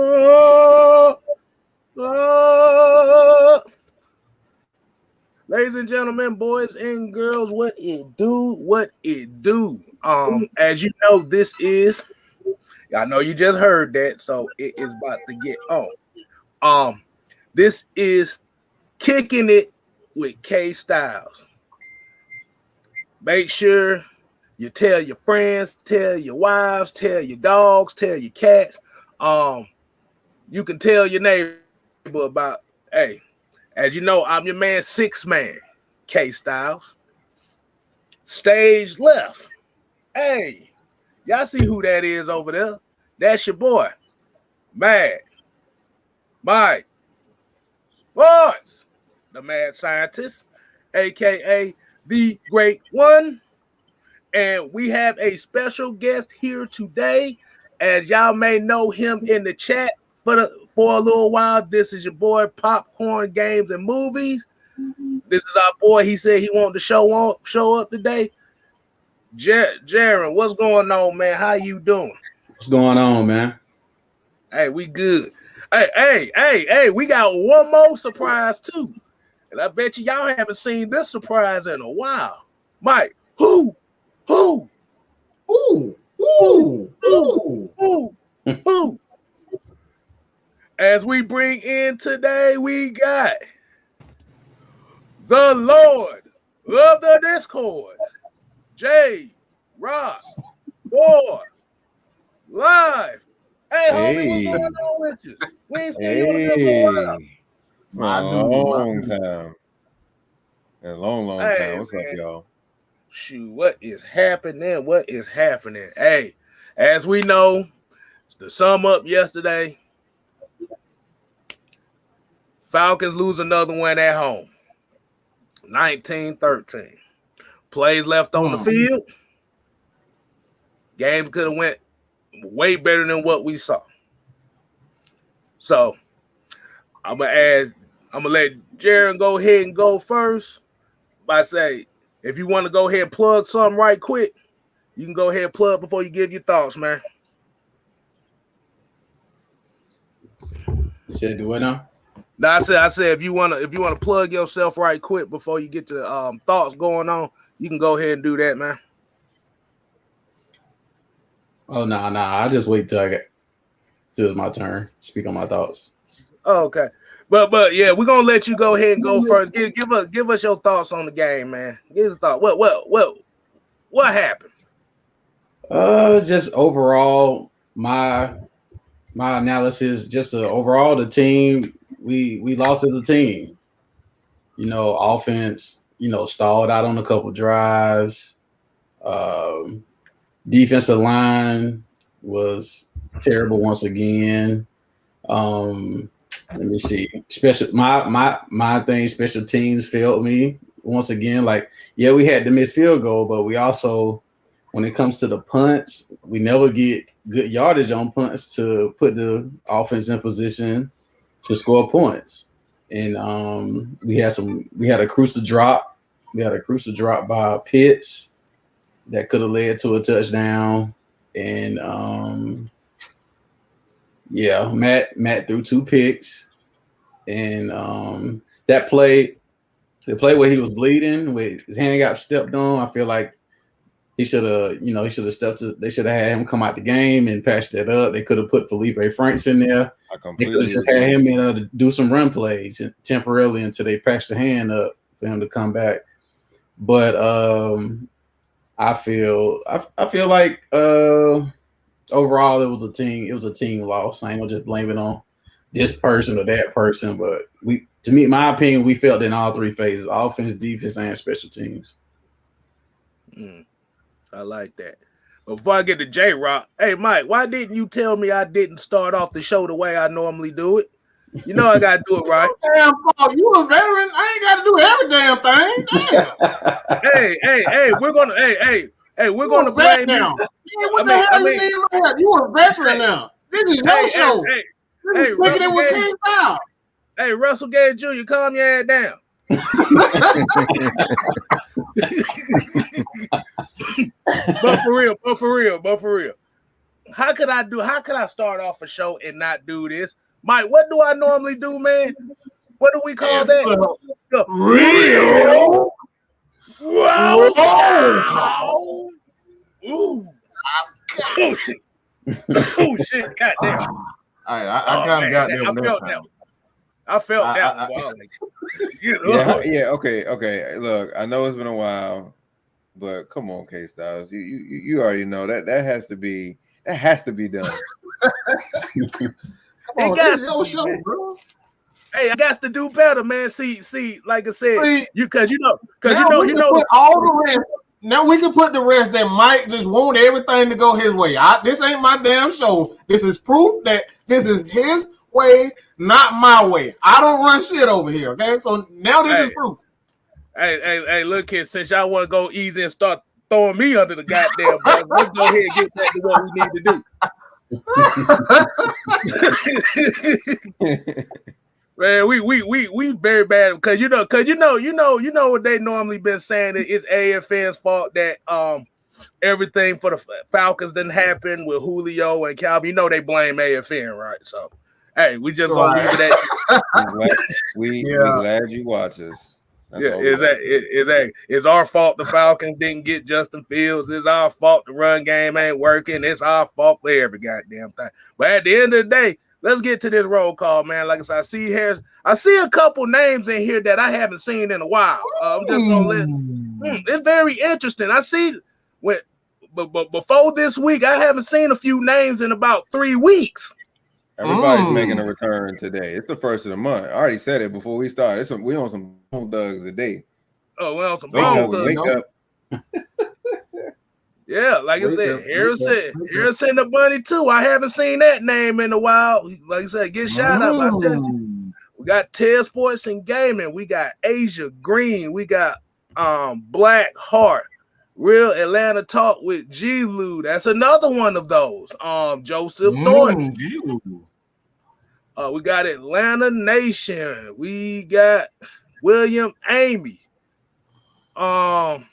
Oh, oh. Ladies and gentlemen, boys and girls, what it do? What it do? As you know, this is. I know you just heard that, so it is about to get on. This is Kicking It with Kstylzz. Make sure you tell your friends, tell your wives, tell your dogs, tell your cats. You can tell your neighbor about, hey, as you know, I'm your man, Six Man, Kstylzz. Stage left. Hey, y'all see who that is over there? That's your boy, Mad Mike Sports, the mad scientist, aka the great one. And we have a special guest here today. As y'all may know him in the chat for a little while. This is your boy, Popcorn Games and Movies. This is our boy. He said he wanted to show up today. Jaron, what's going on, man? How you doing? What's going on, man? Hey, we good. Hey, we got one more surprise too. And I bet y'all haven't seen this surprise in a while. Mike, who? As we bring in today, we got the Lord of the Discord, J Rock 4 live. Hey, homie, what's going on with you? We ain't seen you in a long time. A long time. What's up, y'all? Shoot, what is happening? What is happening? Hey, as we know, to sum up yesterday, Falcons lose another one at home. 19-13. Plays left on the field. Game could have went way better than what we saw. So I'm gonna let Jaron go ahead and go first by saying, if you want to go ahead and plug something right quick, you can go ahead and plug before you give your thoughts, man. You said do it now? No, I said if you wanna plug yourself right quick before you get to thoughts going on, you can go ahead and do that, man. Oh no, I'll just wait till it's my turn. Speak on my thoughts. Oh, okay. But yeah, we're gonna let you go ahead and go first. Give us your thoughts on the game, man. Give us a thought. What happened? Just overall, my analysis, just overall the team, we lost as a team. You know, offense, stalled out on a couple drives. Defensive line was terrible once again. Let me see. My thing, special teams failed me once again. Like, yeah, we had the missed field goal, but we also, when it comes to the punts, we never get good yardage on punts to put the offense in position to score points. And we had a crucial drop. We had a crucial drop by Pitts that could have led to a touchdown. And Matt threw 2 picks. And that play, the play where he was bleeding, where his hand got stepped on, I feel like he should have they should have had him come out the game and patch that up. They could have put Felipe Franks in there. They could have just had him in there to do some run plays temporarily until they patched the hand up for him to come back. But I feel like overall it was a team loss. I ain't gonna just blame it on this person or that person, but my opinion, we felt in all 3 phases: offense, defense, and special teams. I like that. But before I get to J-Rock, hey, Mike, why didn't you tell me I didn't start off the show the way I normally do it? You know I got to do it right. Damn, Paul, you a veteran. I ain't got to do every damn thing. Damn. We're going to blame now. What the hell you need my help? You a veteran now. This is your show. This is Kicking It with Kstylzz. Hey, Russell Gage Jr., calm your head down. But for real. how could I start off a show and not do this? Mike, what do I normally do, man? What do we call that? The real roll call. Ooh. Oh shit! Goddamn! I kind of got them. I felt that one. Yeah. Okay. Look, I know it's been a while, but come on, Kstylzz. You already know that has to be done. Come on, this is your show, bro. Hey, I got to do better, man. See, like I said, because you know, put all the rest. Now we can put the rest that Mike just want everything to go his way. This ain't my damn show. This is proof that this is his way, not my way. I don't run shit over here. Okay, so now this is proof. Hey, look here. Since y'all want to go easy and start throwing me under the goddamn bus, let's go ahead and get back to what we need to do. Man, we very bad because you know what they normally been saying it's AFN's fault that everything for the Falcons didn't happen with Julio and Calvin. You know they blame AFN, right? So hey, we just gonna leave it at we glad you watch us. It's our fault the Falcons didn't get Justin Fields. It's our fault the run game ain't working. It's our fault for every goddamn thing. But at the end of the day, let's get to this roll call, man. Like I said, I see a couple names in here that I haven't seen in a while. I'm just gonna it's very interesting. I see but before this week, I haven't seen a few names in about 3 weeks. Everybody's making a return today. It's the first of the month. I already said it before we started. We on some Bone Thugs today. Oh, we on some Bone Thugs. Wake up. Yeah, like I said, Harrison the Bunny too. I haven't seen that name in a while. Like I said, get shot up. We got Ted Sports and Gaming. We got Asia Green. We got Black Heart. Real Atlanta Talk with G. Lou. That's another one of those. Joseph Thornton. We got Atlanta Nation. We got William Amy. Goddamn.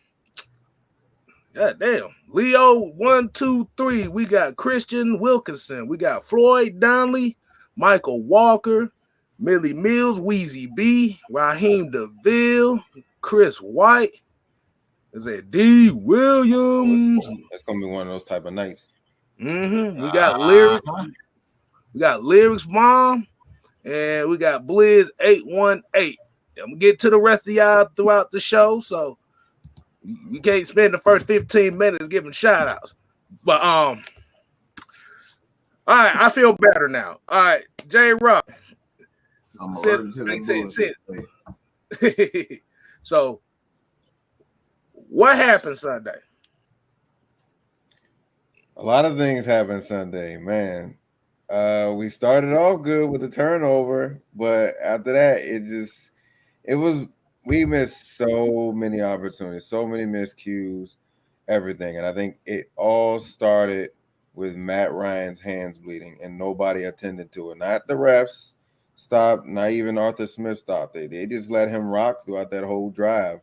Leo 123. We got Christian Wilkinson. We got Floyd Donnelly, Michael Walker, Millie Mills, Wheezy B, Raheem DeVille, Chris White. Is that D. Williams? That's gonna be one of those type of nights. We got Lyrics. We got Lyrics Mom, and we got Blizz 818. I'm gonna get to the rest of y'all throughout the show, so we can't spend the first 15 minutes giving shout outs. But all right, I feel better now. All right, J Rock. Sit. So what happened Sunday? A lot of things happened Sunday, man. We started off good with the turnover, but after that, we missed so many opportunities, so many miscues, everything. And I think it all started with Matt Ryan's hands bleeding and nobody attended to it. Not the refs stopped, not even Arthur Smith stopped. They just let him rock throughout that whole drive.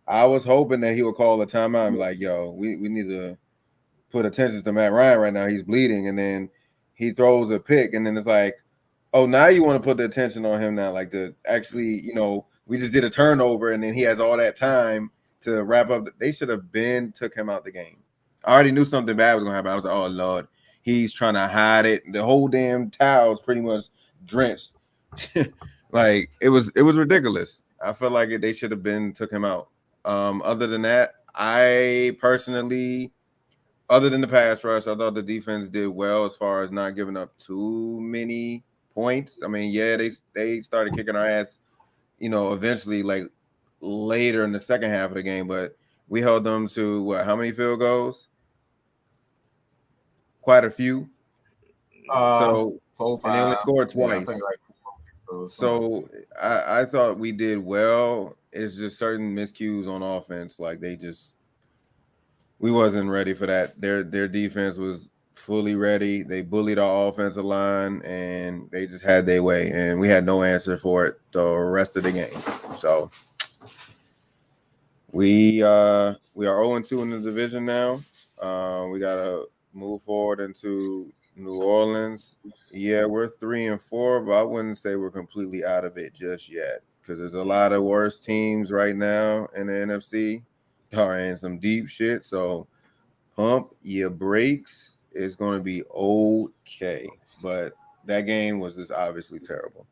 I was hoping that he would call a timeout and be like, yo, we need to put attention to Matt Ryan right now. He's bleeding. And then he throws a pick. And then it's like, oh, now you want to put the attention on him now. Like to actually, we just did a turnover and then he has all that time to wrap up. They should have took him out the game. I already knew something bad was going to happen. I was like, oh, Lord, he's trying to hide it. The whole damn towel's pretty much drenched. Like, it was ridiculous. I felt like they should have took him out. Other than that, I personally, other than the pass rush, I thought the defense did well as far as not giving up too many points. I mean, yeah, they started kicking our ass, eventually, like later in the second half of the game, but we held them to how many field goals? Quite a few. And they only scored twice. So I thought we did well. It's just certain miscues on offense. Like we wasn't ready for that. Their defense was fully ready. They bullied our offensive line and they just had their way. And we had no answer for it the rest of the game. So we are 0-2 in the division now. We got move forward into New Orleans. Yeah, we're 3-4, but I wouldn't say we're completely out of it just yet because there's a lot of worse teams right now in the NFC are in some deep shit. So pump your brakes. It's going to be okay. But that game was just obviously terrible.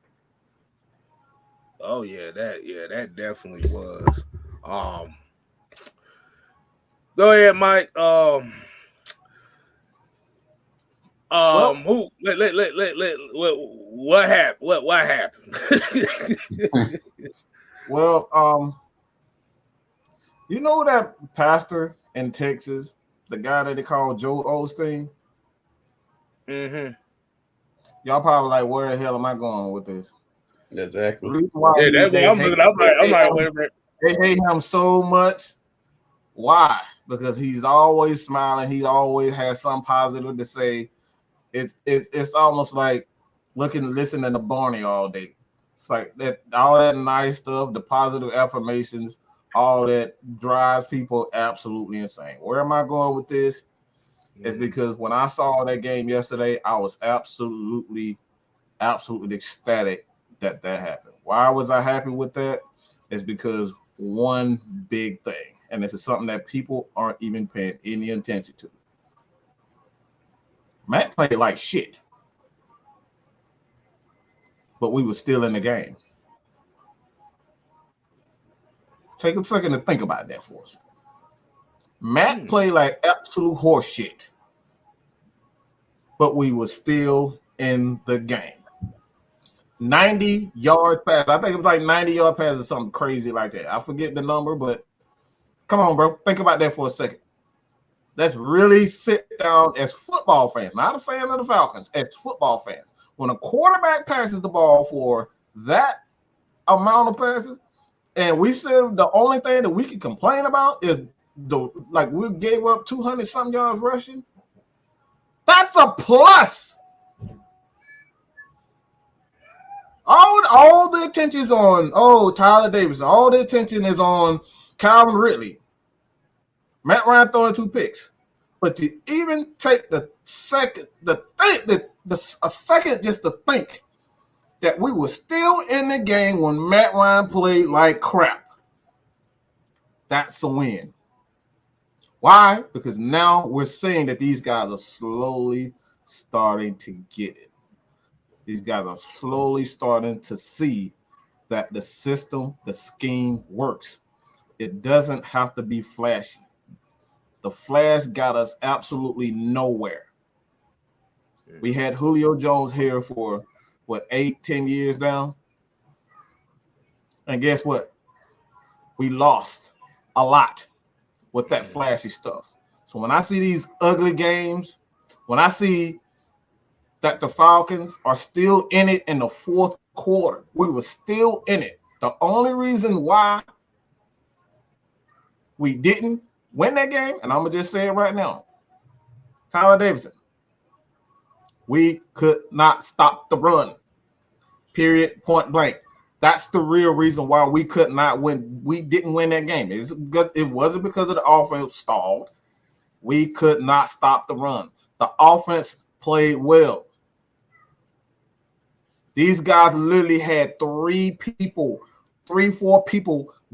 Oh yeah, that definitely was. Go ahead, Mike. Who? What happened? What happened? Well, you know that pastor in Texas, the guy that they call Joe Osteen? Mm-hmm. Y'all probably like, where the hell am I going with this? Exactly. Yeah, that's what I'm looking. I'm like, wait a minute. They hate him so much. Why? Because he's always smiling. He always has something positive to say. It's almost like listening to Barney all day. It's like that, all that nice stuff, the positive affirmations, all that drives people absolutely insane. Where am I going with this? It's because when I saw that game yesterday, I was absolutely ecstatic that happened. Why was I happy with that? It's because one big thing, and this is something that people aren't even paying any attention to. Matt played like shit, but we were still in the game. Take a second to think about that for us. Matt played like absolute horse shit, but we were still in the game. 90 yard pass. I think it was like 90 yard pass or something crazy like that. I forget the number, but come on, bro. Think about that for a second. Let's really sit down as football fans, not a fan of the Falcons, as football fans. When a quarterback passes the ball for that amount of passes, and we said the only thing that we can complain about is we gave up 200-something yards rushing. That's a plus. All the attention is on Tyler Davidson. All the attention is on Calvin Ridley. Matt Ryan throwing 2 picks. But to even take a second just to think that we were still in the game when Matt Ryan played like crap, that's a win. Why? Because now we're seeing that these guys are slowly starting to get it. These guys are slowly starting to see that the system, the scheme works. It doesn't have to be flashy. The flash got us absolutely nowhere. We had Julio Jones here for, 8-10 years now? And guess what? We lost a lot with that flashy stuff. So when I see these ugly games, when I see that the Falcons are still in it in the fourth quarter, we were still in it. The only reason why we didn't win that game, and I'm going to just say it right now, Tyler Davidson, we could not stop the run. Period, point blank. That's the real reason why we could not win. We didn't win that game. It wasn't because of the offense stalled. We could not stop the run. The offense played well. These guys literally had 4 people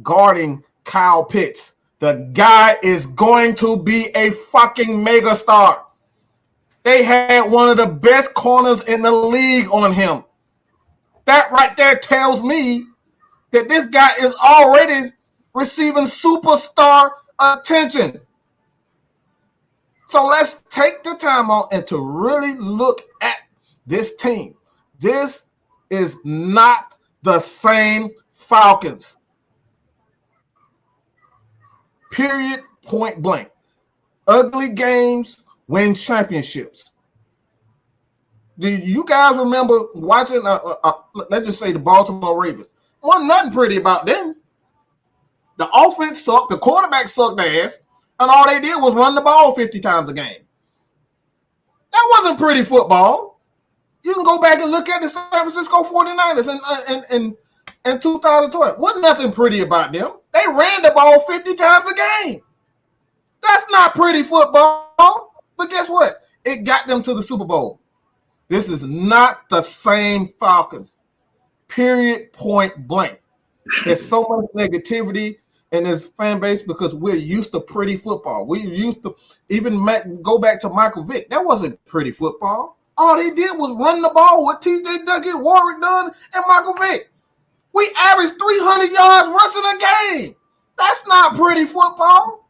guarding Kyle Pitts. The guy is going to be a fucking megastar. They had one of the best corners in the league on him. That right there tells me that this guy is already receiving superstar attention. So let's take the time out and to really look at this team. This is not the same Falcons. Period, point blank. Ugly games win championships. Do you guys remember watching, let's just say the Baltimore Ravens? Wasn't nothing pretty about them. The offense sucked, the quarterback sucked ass, and all they did was run the ball 50 times a game. That wasn't pretty football. You can go back and look at the San Francisco 49ers in 2012. Wasn't nothing pretty about them. They ran the ball 50 times a game. That's not pretty football. But guess what? It got them to the Super Bowl. This is not the same Falcons. Period, point blank. There's so much negativity in this fan base because we're used to pretty football. We're used to even go back to Michael Vick. That wasn't pretty football. All he did was run the ball with TJ Duckett, Warwick Dunn, and Michael Vick. We averaged 300 yards rushing a game. That's not pretty football.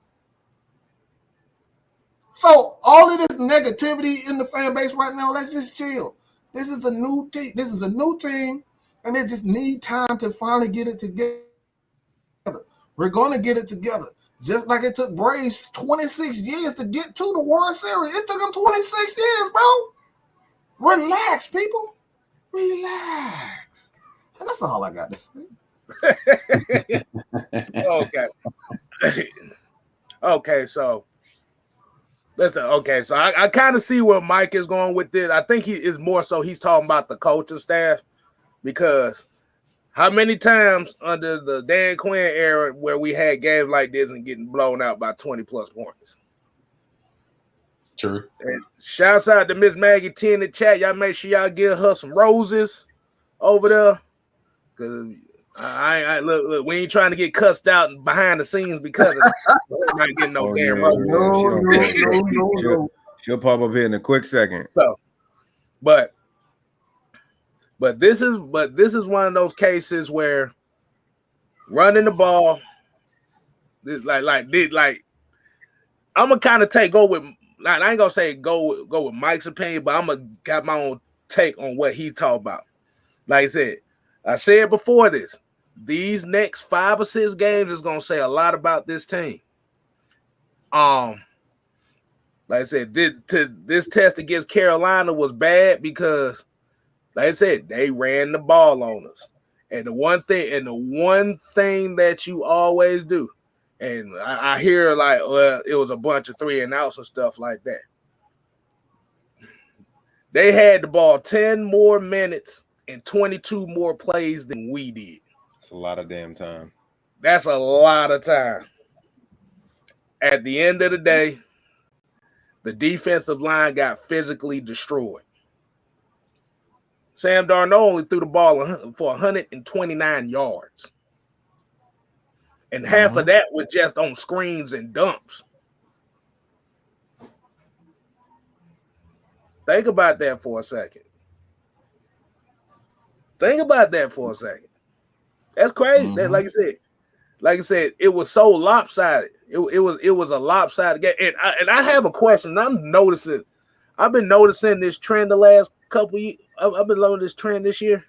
So all of this negativity in the fan base right now, let's just chill. This is a new team. This is a new team, and they just need time to finally get it together. We're going to get it together. Just like it took Braves 26 years to get to the World Series. It took them 26 years, bro. Relax, people. Relax. And that's all I got to say. Okay. Okay, so listen, okay, so I kind of see where Mike is going with this. I think he is more so he's talking about the coaching staff, because how many times under the Dan Quinn era where we had games like this and getting blown out by 20 plus points? True. And shouts out to Miss Maggie T in the chat. Y'all make sure y'all give her some roses over there, because I look, we ain't trying to get cussed out behind the scenes because of we're not getting no damn roses. No. She'll pop up here in a quick second. So, but this is one of those cases where running the ball, like I'm gonna kind of go with. I ain't gonna say go with Mike's opinion, but I'm gonna got my own take on what he talked about. Like I said before this, these next 5 or 6 games is gonna say a lot about this team. Like I said, this test against Carolina was bad because, like I said, they ran the ball on us. And the one thing that you always do, and I hear like, well, it was a bunch of 3 and outs and stuff like that. They had the ball 10 more minutes and 22 more plays than we did. It's a lot of damn time. That's a lot of time. At the end of the day, the defensive line got physically destroyed. Sam Darnold only threw the ball for 129 yards. And half of that was just on screens and dumps. Think about that for a second. That's crazy. That, like I said, it was so lopsided. It was a lopsided game. And I have a question. I've been noticing this trend the last couple years. I've been noticing this trend this year.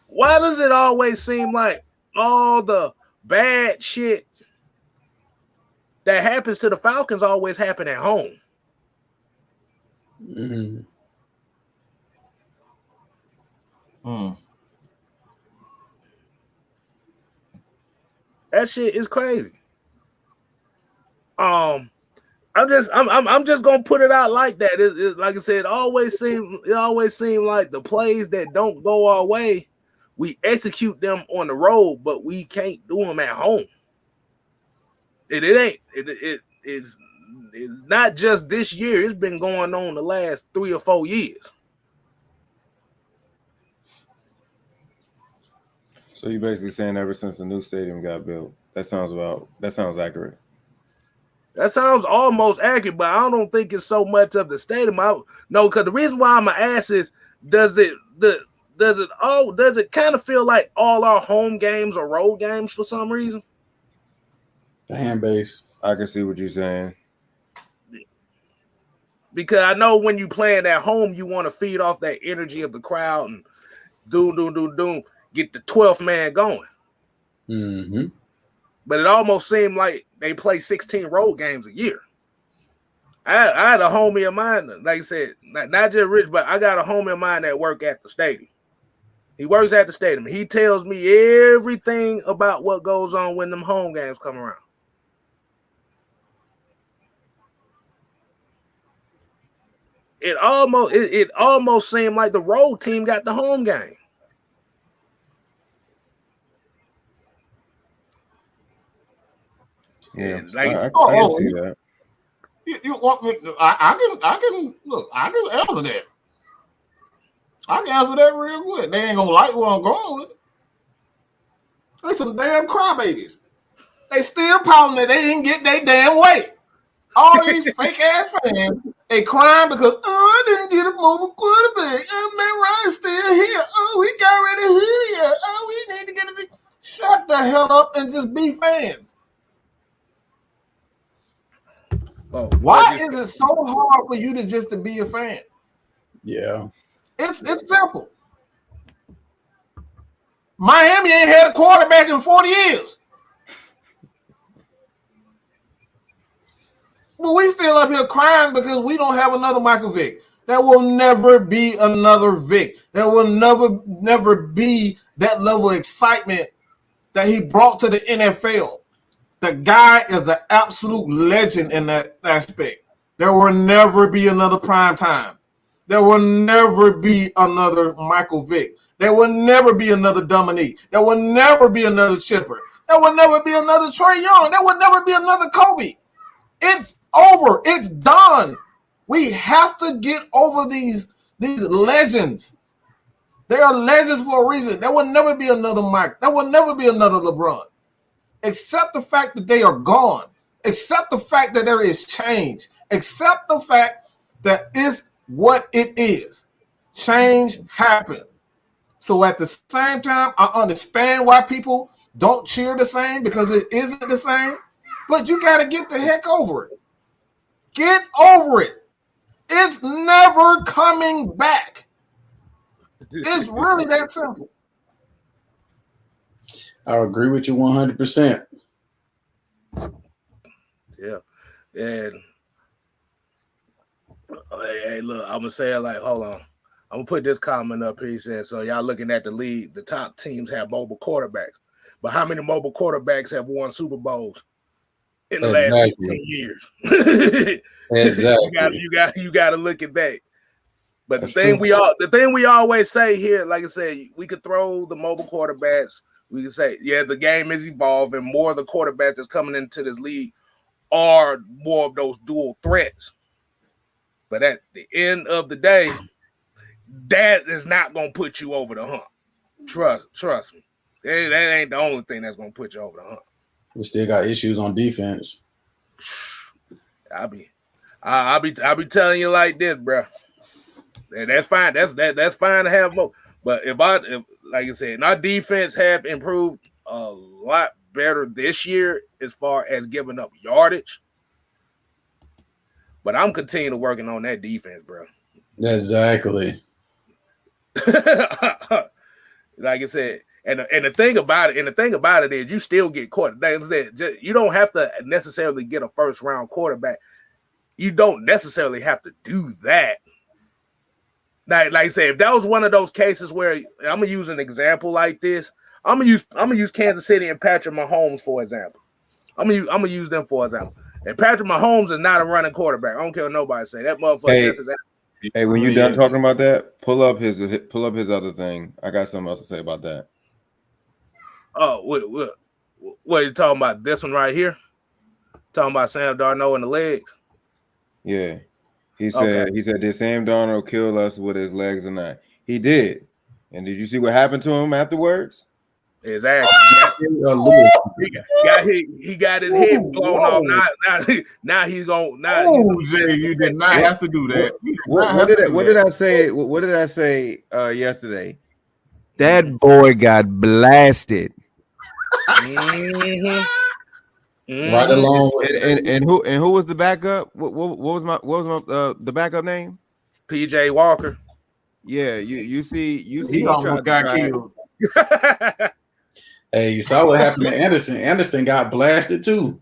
Why does it always seem like all the bad shit that happens to the Falcons always happen at home? Mm-hmm. That shit is crazy. I'm just gonna put it out like that. It like I said, it always seemed like the plays that don't go our way, we execute them on the road, but we can't do them at home. It's not just this year. It's been going on the last 3 or 4 years. So you're basically saying ever since the new stadium got built, that sounds accurate. That sounds almost accurate, but I don't think it's so much of the stadium. No, because the reason why I'm gonna ask is, does it kind of feel like all our home games are road games for some reason? Fan base. I can see what you're saying. Because I know when you playing at home, you want to feed off that energy of the crowd and doom, get the 12th man going. Mm-hmm. But it almost seemed like they play 16 road games a year. I had a homie of mine, like I said, not just Rich, but I got a homie of mine that work at the stadium. He works at the stadium. He tells me everything about what goes on when them home games come around. It almost seemed like the road team got the home game. Yeah, Like I can see that. You want me? I can look. I can answer that. I can answer that real good. They ain't gonna like where I'm going with it. They some damn crybabies. They still pouting that they didn't get their damn way. All these fake ass fans, they crying because I didn't get a mobile quarterback. Oh, Matt Ryan's still here. Oh, we got rid of Julio. Oh, we need to get it. Shut the hell up and just be fans. Oh, why is it so hard for you to just to be a fan? Yeah. It's simple. Miami ain't had a quarterback in 40 years. But we still up here crying because we don't have another Michael Vick. There will never be another Vick. There will never be that level of excitement that he brought to the NFL. The guy is an absolute legend in that aspect. There will never be another prime time. There will never be another Michael Vick. There will never be another Dominique. There will never be another Chipper. There will never be another Trae Young. There will never be another Kobe. It's over. It's done. We have to get over these legends. They are legends for a reason. There will never be another Mike. There will never be another LeBron. Accept the fact that they are gone. Accept the fact that there is change. Accept the fact that it's what it is. Change happened. So at the same time, I understand why people don't cheer the same because it isn't the same. But you got to get the heck over it. Get over it. It's never coming back. It's really that simple. I agree with you 100%. Yeah. And hey, look, I'm gonna say it like, hold on. I'm gonna put this comment up here. He said, so y'all looking at the league, the top teams have mobile quarterbacks. But how many mobile quarterbacks have won Super Bowls in the last 15 years? Exactly. You got to look at that. But the thing we always say here, like I said, we could throw the mobile quarterbacks. We can say, yeah, the game is evolving. More of the quarterbacks that's coming into this league are more of those dual threats. But at the end of the day, that is not going to put you over the hump. Trust me. That ain't the only thing that's going to put you over the hump. We still got issues on defense. I'll be telling you like this, bro. That's fine. That's fine to have more. But if like I said, our defense have improved a lot better this year as far as giving up yardage. But I'm continuing working on that defense, bro. Exactly. Like I said, and the thing about it is you still get quarterbacks. You don't have to necessarily get a first round quarterback. You don't necessarily have to do that. Like I said, if that was one of those cases where I'm gonna use an example like this, I'm gonna use Kansas City and Patrick Mahomes for example. I'm gonna use them for example. And Patrick Mahomes is not a running quarterback. I don't care what nobody say. That motherfucker. Hey, when you're done talking about that, pull up his other thing. I got something else to say about that. Oh, what are you talking about? This one right here? Talking about Sam Darnold and the legs? Yeah. He said, did Sam Darnold kill us with his legs or not? He did. And did you see what happened to him afterwards? Exactly. He got his head blown off. Now he's going. Jay, you did not have to do that. What did I say? What did I say yesterday? That boy got blasted. Right along with and who was the backup? What was the backup name? PJ Walker. Yeah, you see he almost got killed. Hey, you saw what happened to Anderson. Anderson got blasted too.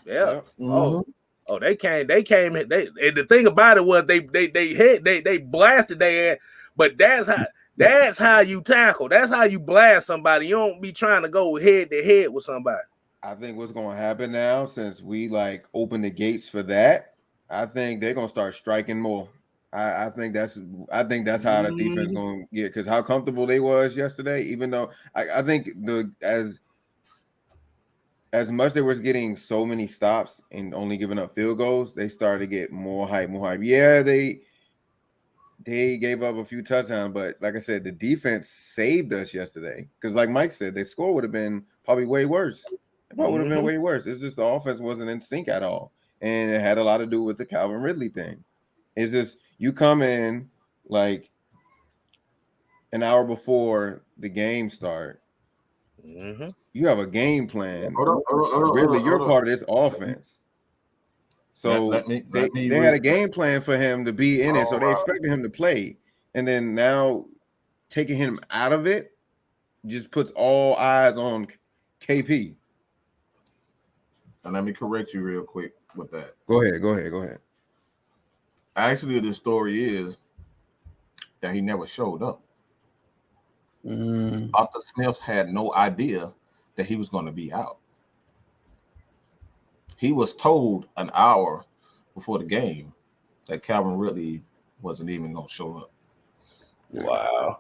Yeah. Mm-hmm. Oh, they came. And the thing about it was they blasted their ass. But that's how you tackle. That's how you blast somebody. You don't be trying to go head to head with somebody. I think what's going to happen now, since we open the gates for that, I think they're going to start striking more. I think that's how the defense going to get, because how comfortable they was yesterday. Even though I think as much they was getting so many stops and only giving up field goals, they started to get more hype, more hype. Yeah, they gave up a few touchdowns, but like I said, the defense saved us yesterday. Because like Mike said, their score would have been probably way worse. It probably would have been way worse. It's just the offense wasn't in sync at all. And it had a lot to do with the Calvin Ridley thing. It's just you come in like an hour before the game start. You have a game plan. Ridley, you're part of this offense. So they had a game plan for him to be in it. So they expected him to play. And then now taking him out of it just puts all eyes on KP. And let me correct you real quick with that. Go ahead. Actually, the story is that he never showed up. Arthur Smith had no idea that he was going to be out. He was told an hour before the game that Calvin Ridley wasn't even going to show up. Wow.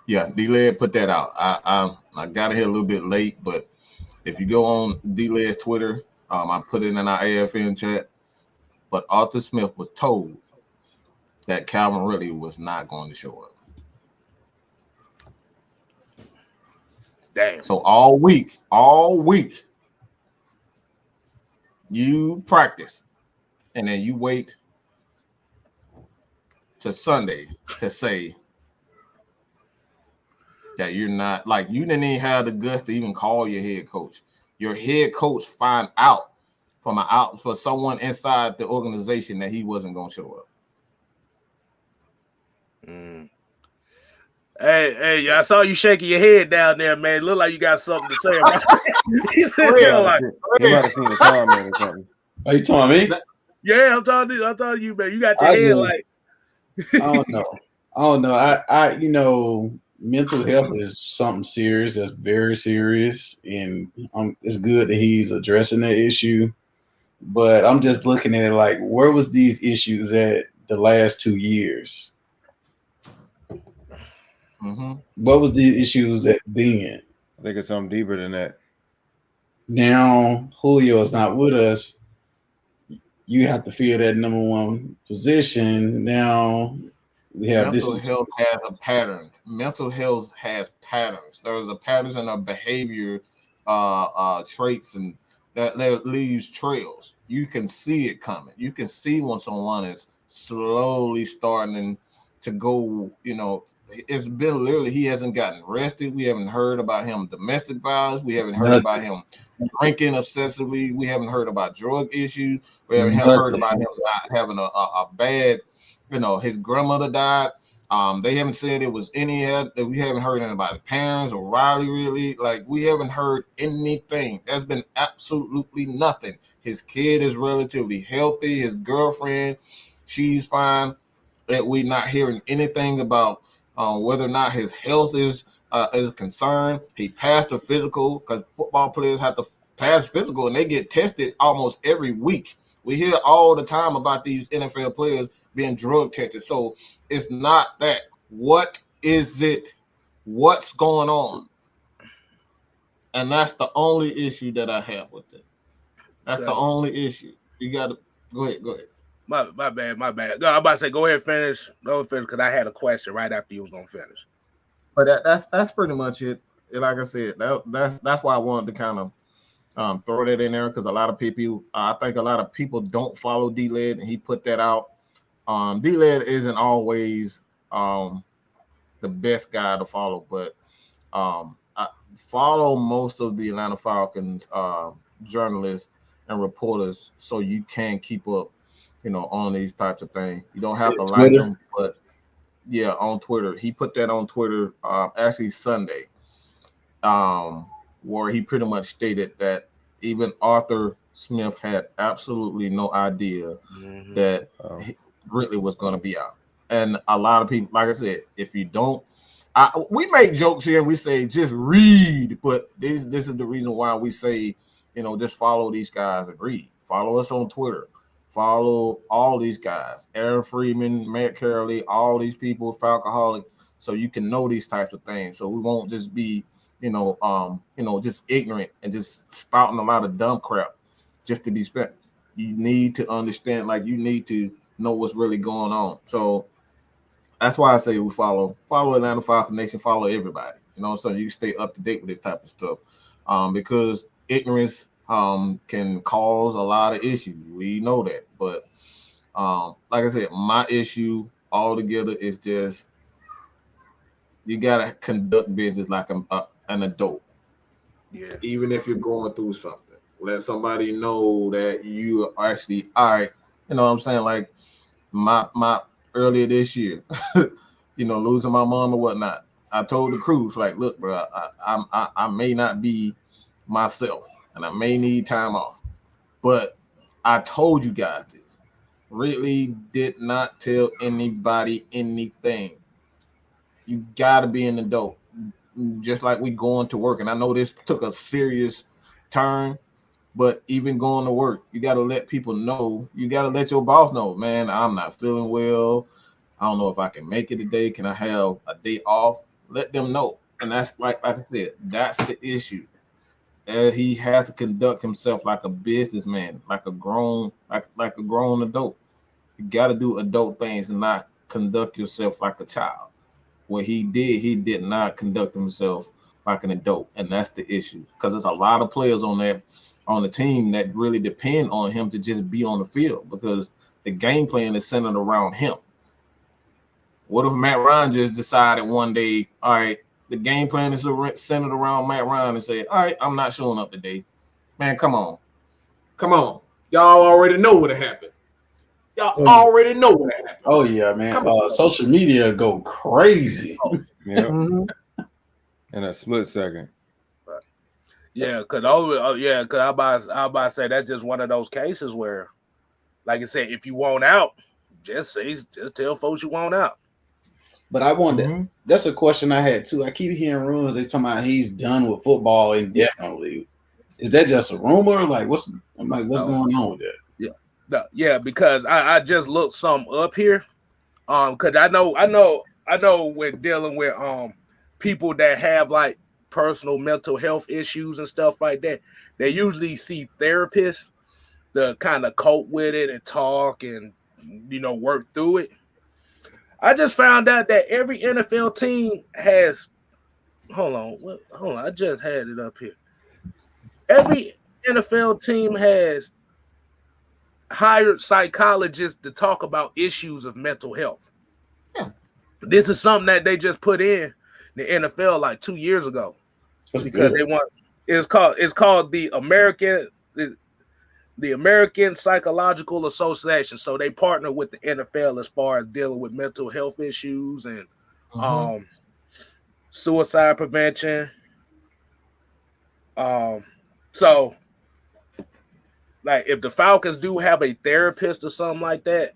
Yeah, D-Led put that out. I got here a little bit late, but if you go on D-Led's Twitter, I put it in our AFN chat. But Arthur Smith was told that Calvin Ridley was not going to show up. Damn. So all week, you practice, and then you wait to Sunday to say that you're not, like, you didn't even have the guts to even call your head coach. Your head coach find out for someone inside the organization that he wasn't going to show up. Hey, I saw you shaking your head down there, man. Look like you got something to say about it. He's sitting there like, you might have seen the comment or something. Are you telling me? yeah, I'm talking to you, man. You got your head like. I don't know. I mental health is something serious. That's very serious, and it's good that he's addressing that issue. But I'm just looking at it like, where was these issues at the last 2 years? What was the issues at then? I think it's something deeper than that. Now Julio is not with us. You have to fill that number one position. Now we have mental health has a pattern. Mental health has patterns. There's a patterns in our behavior traits, and that leaves trails. You can see it coming. You can see when someone is slowly starting to go, it's been literally, he hasn't gotten arrested. We haven't heard about him domestic violence. We haven't heard about him drinking obsessively. We haven't heard about drug issues. We haven't heard about him not having a bad, his grandmother died. They haven't said it was any that we haven't heard anything about the parents or Riley really. Like, we haven't heard anything. There's been absolutely nothing. His kid is relatively healthy. His girlfriend, she's fine. That we're not hearing anything about whether or not his health is concerned. He passed the physical, because football players have to pass physical and they get tested almost every week. We hear all the time about these NFL players being drug tested. So it's not that. What is it? What's going on? And that's the only issue that I have with it. That's the only issue. You got to go ahead. My bad. No, I'm about to say, go ahead, finish. Go finish, because I had a question right after you was gonna finish. But that's pretty much it. Like I said, that's why I wanted to kind of throw that in there, because a lot of people, I think a lot of people don't follow D-Led, and he put that out. D-Led isn't always the best guy to follow, but I follow most of the Atlanta Falcons journalists and reporters, so you can keep up, on these types of things. You don't have to like them, but yeah, on Twitter. He put that on Twitter actually Sunday, where he pretty much stated that even Arthur Smith had absolutely no idea that Ridley was going to be out. And a lot of people, like I said, if you don't, we make jokes here and we say just read, but this is the reason why we say, just follow these guys and read. Follow us on Twitter. Follow all these guys, Aaron Freeman, Matt Carolina, all these people, Falcoholic, so you can know these types of things. So we won't just be, just ignorant and just spouting a lot of dumb crap just to be spent. You need to understand, like you need to know what's really going on. So that's why I say we follow Atlanta Falcons Nation, follow everybody. So you stay up to date with this type of stuff. Because ignorance can cause a lot of issues. We know that. But like I said, my issue altogether is just you gotta conduct business like an adult. Yeah. Even if you're going through something, let somebody know that you are actually all right. You know what I'm saying? Like my earlier this year, losing my mom or whatnot. I told the crew, like, look, bro, I may not be myself and I may need time off, but I told you guys this. Really did not tell anybody anything. You gotta be an adult, just like we going to work. And I know this took a serious turn, but even going to work, you gotta let people know. You gotta let your boss know, man, I'm not feeling well. I don't know if I can make it today. Can I have a day off? Let them know. And that's like I said, that's the issue. He has to conduct himself like a businessman, like a grown adult. You got to do adult things and not conduct yourself like a child. What he did not conduct himself like an adult, and that's the issue. Because there's a lot of players on the team that really depend on him to just be on the field because the game plan is centered around him. What if Matt Ryan just decided one day, all right, the game plan is centered around Matt Ryan and say, all right, I'm not showing up today. Man, come on. Y'all already know what happened. Y'all already know what happened. Oh, yeah, man. Social media go crazy. Yeah. In a split second. Yeah, because I about to say that's just one of those cases where, like I said, if you want out, just tell folks you want out. But I wonder, that's a question I had too. I keep hearing rumors they talking about he's done with football indefinitely. Is that just a rumor? Like what's going on with that? Yeah, because I just looked some up here. Because I know when dealing with people that have like personal mental health issues and stuff like that, they usually see therapists to kind of cope with it and talk and work through it. I just found out that every NFL team has hold on, I just had it up here. Every NFL team has hired psychologists to talk about issues of mental health. Yeah. This is something that they just put in the NFL like 2 years ago. That's because good. it's called the American Psychological Association. So they partner with the NFL as far as dealing with mental health issues and suicide prevention. So like if the Falcons do have a therapist or something like that,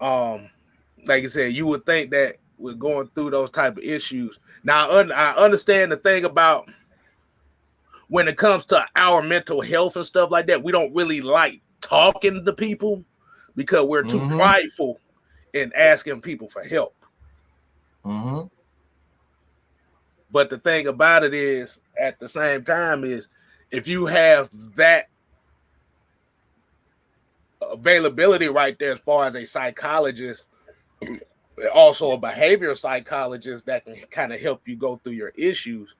like I said, you would think that we're going through those type of issues. Now I understand the thing about when it comes to our mental health and stuff like that, we don't really like talking to people because we're too prideful in asking people for help. But the thing about it is, at the same time, is if you have that availability right there as far as a psychologist, also a behavioral psychologist that can kind of help you go through your issues.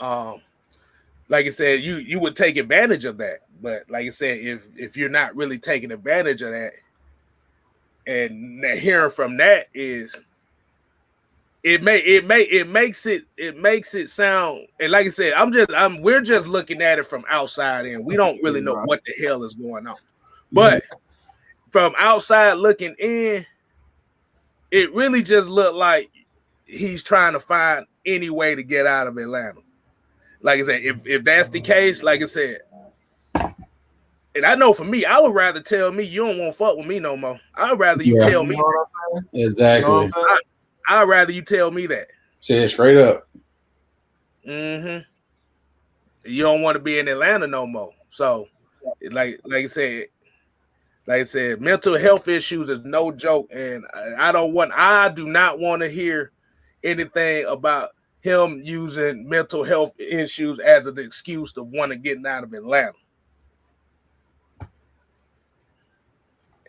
Like I said, you would take advantage of that. But like I said, if you're not really taking advantage of that, and hearing from that is it makes it sound, and like I said, we're just looking at it from outside in. We don't really know what the hell is going on. But from outside looking in, it really just looked like he's trying to find any way to get out of Atlanta. Like I said, if that's the case, like I said, and I know for me, I would rather tell me you don't want to fuck with me no more. I'd rather you tell me. Exactly. I'd rather you tell me that. Say it straight up. You don't want to be in Atlanta no more. So, like I said, Like I said, mental health issues is no joke, and I do not want to hear anything about him using mental health issues as an excuse to want to get out of Atlanta.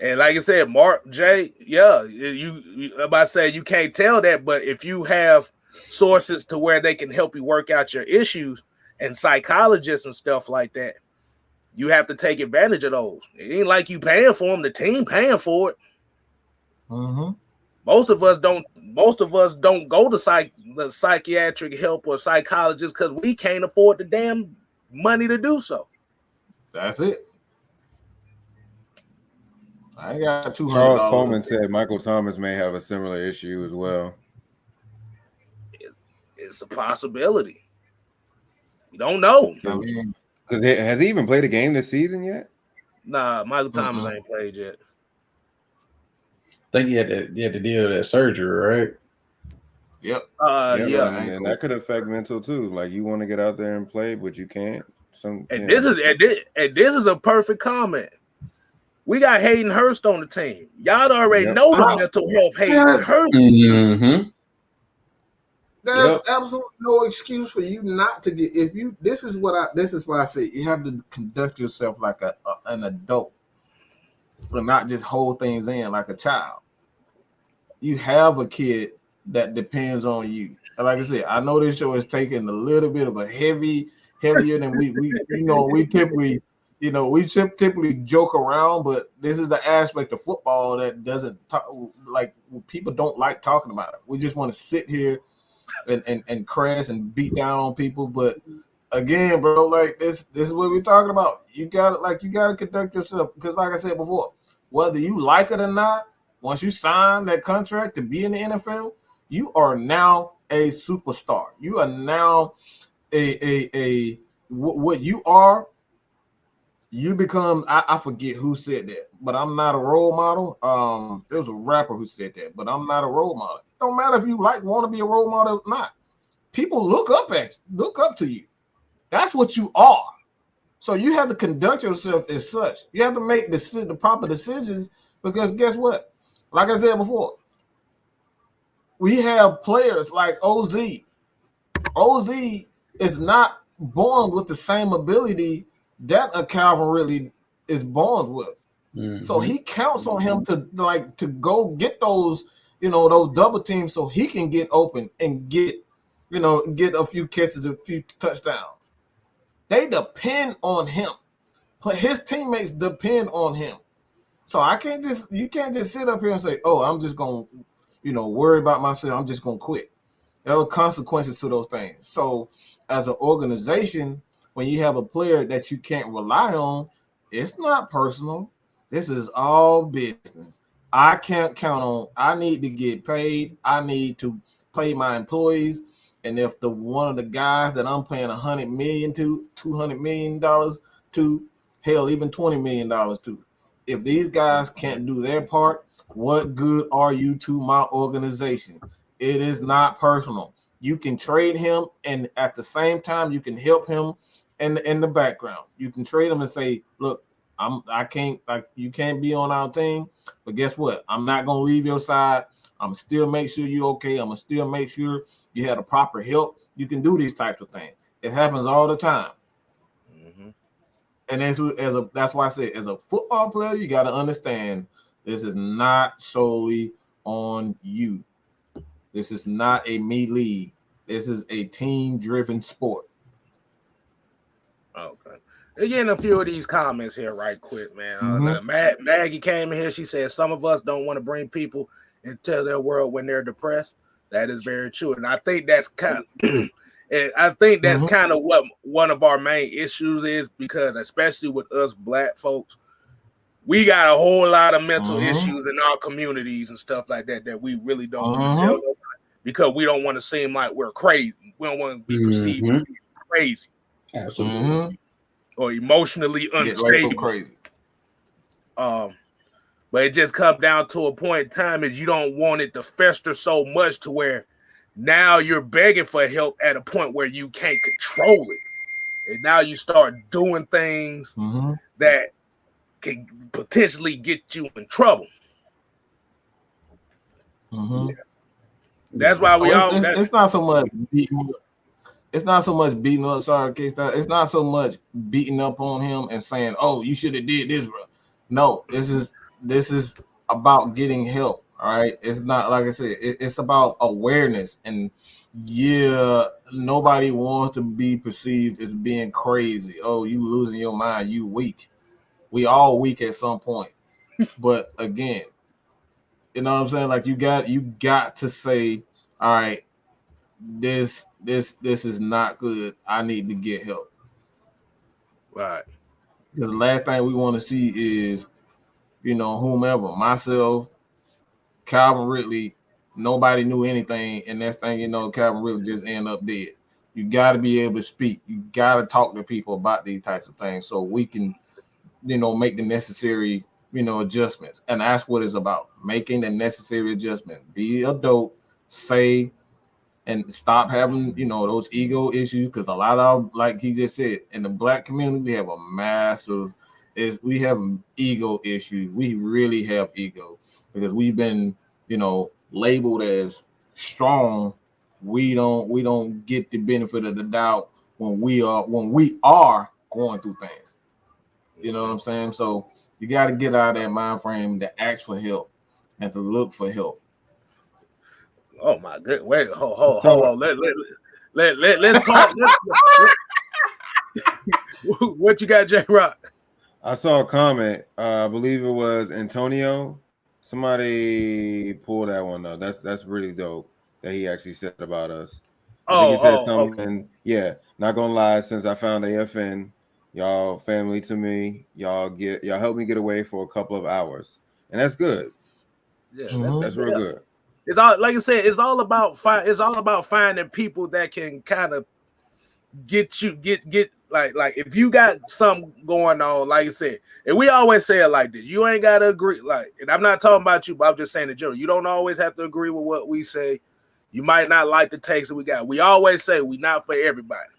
And like I said, Mark J, yeah, you about to say you can't tell that, but if you have sources to where they can help you work out your issues and psychologists and stuff like that, you have to take advantage of those. It ain't like you paying for them; the team paying for it. Mm-hmm. Most of us don't go to the psychiatric help or psychologist because we can't afford the damn money to do so. That's it. I ain't got $200. Charles Coleman said Michael Thomas may have a similar issue as well. It's a possibility. You don't know. Because has he even played a game this season yet? Nah, Michael Thomas ain't played yet. I think he had to deal with that surgery, right? Yep. Yeah. And that could affect mental too. Like you want to get out there and play, but you can't. This is a perfect comment. We got Hayden Hurst on the team. Y'all already know the mental health Hayden Hurst. Mm-hmm. There's absolutely no excuse for you not to get. This is why I say you have to conduct yourself like an adult, but not just hold things in like a child. You have a kid that depends on you. Like I said, I know this show is taking a little bit of a heavier than we typically joke around, but this is the aspect of football that doesn't talk, like people don't like talking about it. We just want to sit here and crash and beat down on people. But again, bro, like this is what we're talking about. You gotta conduct yourself, because like I said before, whether you like it or not, once you sign that contract to be in the NFL, you are now a superstar. You are now what you are. You become, I forget who said that, but I'm not a role model. There was a rapper who said that, but I'm not a role model. Don't matter if you want to be a role model or not. People look up to you. That's what you are. So you have to conduct yourself as such. You have to make the proper decisions, because guess what? Like I said before, we have players like OZ. OZ is not born with the same ability that a Calvin Ridley is born with. Mm-hmm. So he counts on him to go get those, those double teams so he can get open and get a few catches, a few touchdowns. They depend on him. His teammates depend on him. So you can't just sit up here and say, oh, I'm just going to, worry about myself. I'm just going to quit. There are consequences to those things. So as an organization, when you have a player that you can't rely on, it's not personal. This is all business. I can't count on. I need to get paid. I need to pay my employees. And if one of the guys that I'm paying $100 million to, $200 million to, hell, even $20 million to, if these guys can't do their part, what good are you to my organization? It is not personal. You can trade him, and at the same time, you can help him in the background. You can trade him and say, look, you can't be on our team, but guess what? I'm not gonna leave your side. I'm still make sure you're okay. I'm gonna still make sure you have the proper help. You can do these types of things. It happens all the time. Mm-hmm. And that's why I say, as a football player, you got to understand this is not solely on you. This is not a me league. This is a team-driven sport. Okay. Again, a few of these comments here right quick, man. Mm-hmm. Maggie came in here. She said some of us don't want to bring people into their world when they're depressed. That is very true. And I think that's kind of what one of our main issues is, because especially with us black folks, we got a whole lot of mental issues in our communities and stuff like that we really don't want to tell nobody, because we don't want to seem like we're crazy. We don't want to be perceived as crazy. Absolutely. Or emotionally unstable. Crazy. But it just comes down to a point in time is you don't want it to fester so much to where now you're begging for help at a point where you can't control it. And now you start doing things that can potentially get you in trouble. Mm-hmm. That's why we all. It's not so much beating. It's not so much beating up. Sorry, Kstylzz. It's not so much beating up on him and saying, "Oh, you should have did this, bro." No, this is about getting help. All right, it's not like I said. It's about awareness, and yeah, nobody wants to be perceived as being crazy. Oh, you losing your mind. You weak. We all weak at some point. But again, you know what I'm saying? Like you got to say, all right, this is not good. I need to get help. Right. Because the last thing we want to see is, whomever, myself, Calvin Ridley, nobody knew anything, and next thing you know, Calvin Ridley just end up dead. You got to be able to speak. You got to talk to people about these types of things so we can, make the necessary, adjustments. And that's what it's about, making the necessary adjustment. Be adult, say, and stop having, those ego issues. Because a lot of, like he just said, in the Black community, we have a massive, we have ego issues. We really have ego because we've been, labeled as strong. We don't get the benefit of the doubt when we are going through things. You know what I'm saying? So you got to get out of that mind frame to ask for help and to look for help. Oh my good. Wait, hold on. Let's pause. What you got, J Rock? I saw a comment. I believe it was Antonio. Somebody pulled that one though. That's really dope that he actually said about us. I think he said something. Okay. Yeah, not gonna lie. Since I found AFN, y'all family to me. Y'all help me get away for a couple of hours, and that's good. Yeah, that's real good. It's all, like I said, it's all about finding people that can kind of get like if you got something going on, like I said, and we always say it like this, you ain't gotta agree, like, and I'm not talking about you, but I'm just saying in general, you don't always have to agree with what we say. You might not like the takes that we got. We always say we not for everybody.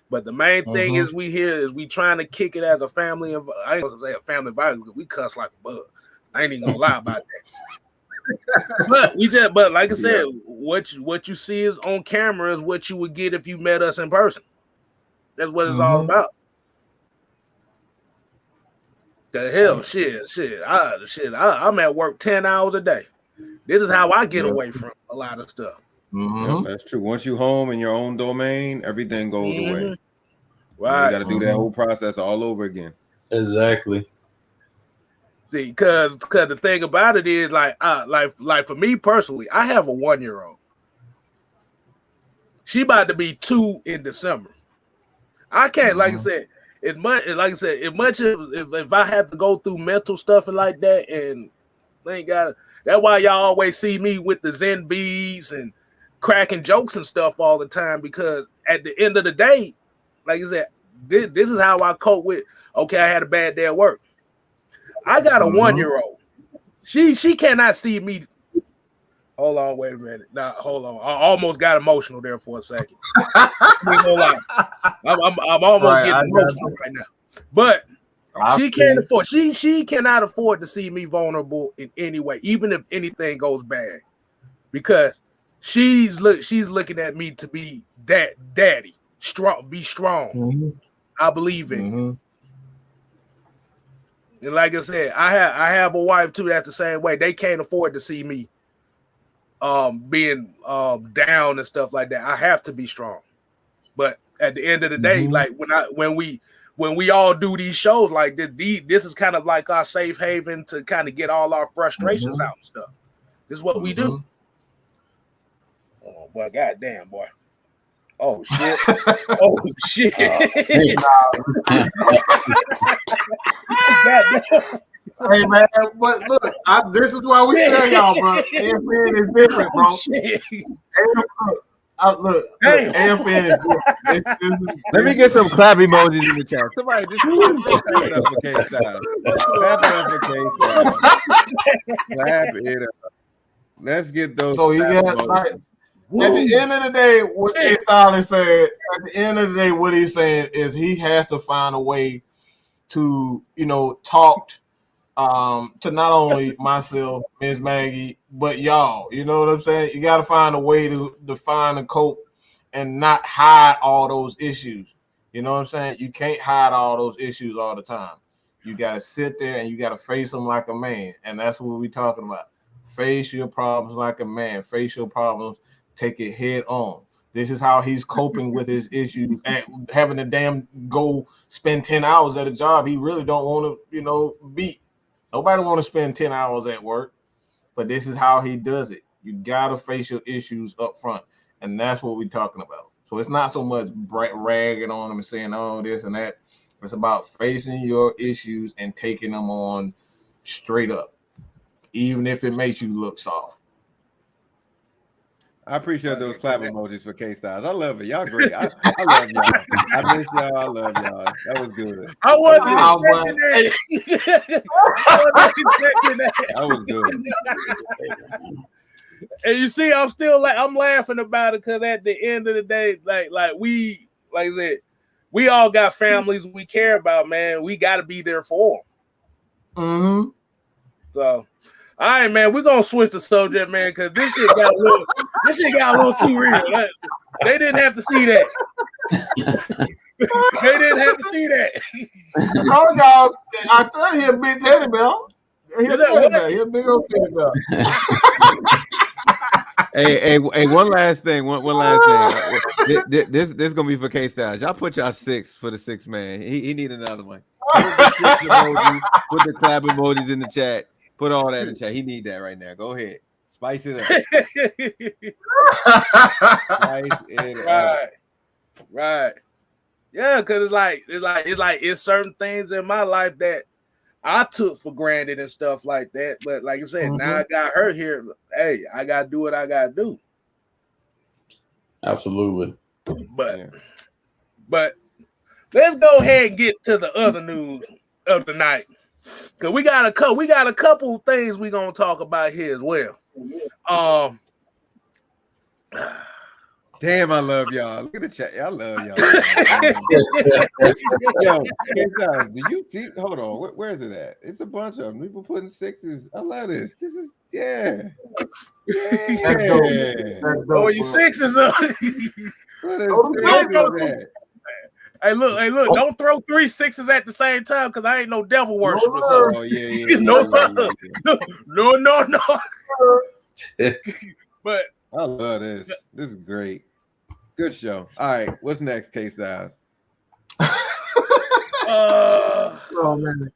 But the main thing is we trying to kick it as a family of, I ain't gonna say a family violence because we cuss like a bug. I ain't even gonna lie about that. But like I said, what you see is on camera is what you would get if you met us in person. That's what it's all about. The hell, shit. I'm at work 10 hours a day. This is how I get away from a lot of stuff. Yeah, that's true. Once you home in your own domain, everything goes away. Right. You got to do that whole process all over again. Exactly. See, because the thing about it is, like for me personally, I have a 1-year-old. She about to be 2 in December. I can't, like I said, if I have to go through mental stuff and like that, and thank God, that's why y'all always see me with the Zen beads and cracking jokes and stuff all the time, because at the end of the day, like I said, this is how I cope with, okay, I had a bad day at work. I got a 1-year-old. She cannot see me. Hold on, wait a minute. Nah, hold on. I almost got emotional there for a second. I'm almost getting emotional right now. But she can't afford. She cannot afford to see me vulnerable in any way, even if anything goes bad, because she's looking at me to be that daddy, strong, be strong. I believe in. And like I said, I have a wife too that's the same way. They can't afford to see me being down and stuff like that. I have to be strong. But at the end of the day, like when we all do these shows like this is kind of like our safe haven to kind of get all our frustrations out and stuff. This is what we do. Oh boy, goddamn boy. Oh shit! Oh shit! Hey man, but look, this is why we tell y'all, bro. AFN is different, bro. Look, AFN is different. Let me get some clap emojis in the chat. Somebody just clap it up for Kstylzz. Clap it up. Let's get those. So you got like. At the end of the day, what Kstylzz said, at the end of the day, what he's saying is he has to find a way to, talk to not only myself, Miss Maggie, but y'all. You know what I'm saying? You got to find a way to define and cope and not hide all those issues. You know what I'm saying? You can't hide all those issues all the time. You got to sit there and you got to face them like a man. And that's what we're talking about. Face your problems like a man. Face your problems. Take it head on. This is how he's coping with his issues and having to damn go spend 10 hours at a job he really don't want to, beat. Nobody want to spend 10 hours at work, but this is how he does it. You got to face your issues up front, and that's what we're talking about. So it's not so much ragging on him and saying, oh, this and that. It's about facing your issues and taking them on straight up, even if it makes you look soft. I appreciate those clap emojis for Kstylzz. I love it. Y'all great. I love y'all. I miss y'all. I love y'all. That was good. I wasn't expecting that. That was good. And you see, I'm laughing about it because at the end of the day, like I said, we all got families we care about, man. We got to be there for them. Mm-hmm. So. All right, man. We're gonna switch the subject, man, because this shit got a little too real. They didn't have to see that. They didn't have to see that. Oh, y'all! I tell you, he a big teddy bear. He a big old teddy bear. Hey, one last thing. One last thing. This is gonna be for Kstylzz. Y'all put y'all 6 for the 6 man. He need another one. Put the clap emojis in the chat. Put all that in chat. He need that right now. Go ahead. Spice it up. Spice it up. Right. Yeah, because it's certain things in my life that I took for granted and stuff like that. But like I said, now I got her here. Hey, I gotta do what I gotta do. Absolutely. But let's go ahead and get to the other news of the night. Cause we got a couple things we're gonna talk about here as well. Damn, I love y'all. Look at the chat. I love y'all. Yo, Kstylzz, do you see? Hold on. Where is it at? It's a bunch of them. People putting 6s. I love this. This is yeah. That's dope. Oh, you 6s up. What is that? Hey, look! Don't throw 3 6s at the same time, because I ain't no devil worshiper. Oh yeah. No. But I love this. This is great. Good show. All right, what's next, Kstylzz? Oh man.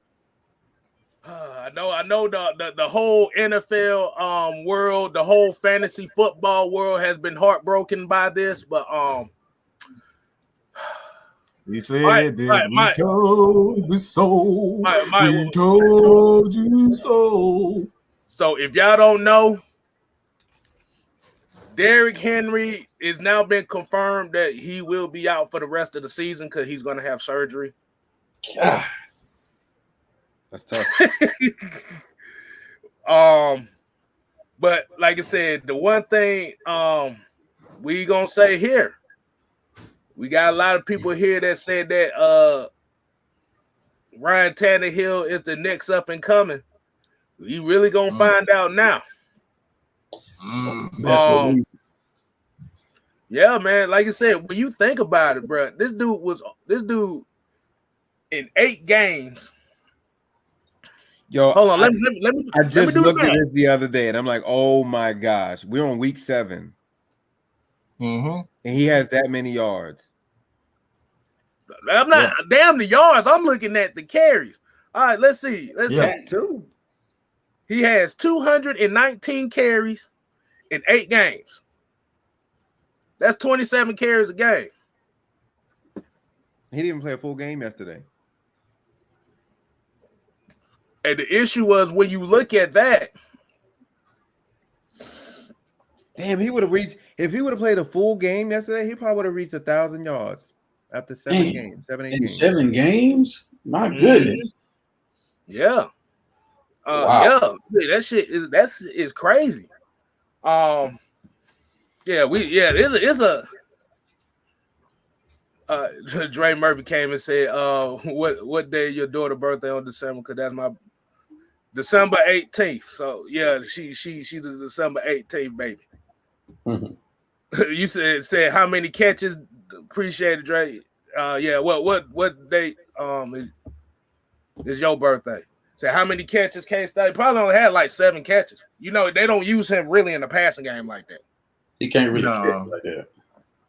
I know the whole NFL world, the whole fantasy football world has been heartbroken by this, but we said we told you so. We told you so. So if y'all don't know, Derrick Henry is now been confirmed that he will be out for the rest of the season because he's going to have surgery. God. That's tough. But like I said, the one thing we gonna say here, we got a lot of people here that said that Ryan Tannehill is the next up and coming. We really gonna find out now. Yeah, man. Like I said, when you think about it, bro, this dude in 8 games. Yo, hold on. Let me. I just looked at this the other day, and I'm like, oh my gosh, we're on week 7, and he has that many yards. I'm not damn the yards. I'm looking at the carries. All right, let's see. Too. He has 219 carries in 8 games. That's 27 carries a game. He didn't even play a full game yesterday. And the issue was when you look at that. Damn, he would have reached, if he would have played a full game yesterday, he probably would have reached 1,000 yards after 7 games. 7, 8 games. 7 games? My goodness. Yeah. Wow. Yeah. That shit is crazy. It's Dre Murphy came and said, what day is your daughter's birthday on December? Because that's my December 18th. So yeah, she's the December 18th baby. Mm-hmm. You said how many catches? Appreciate it, Dre. Yeah. What date is your birthday? Say how many catches Kstylzz? Probably only had like 7 catches. You know, they don't use him really in the passing game like that. He can't really catch like that.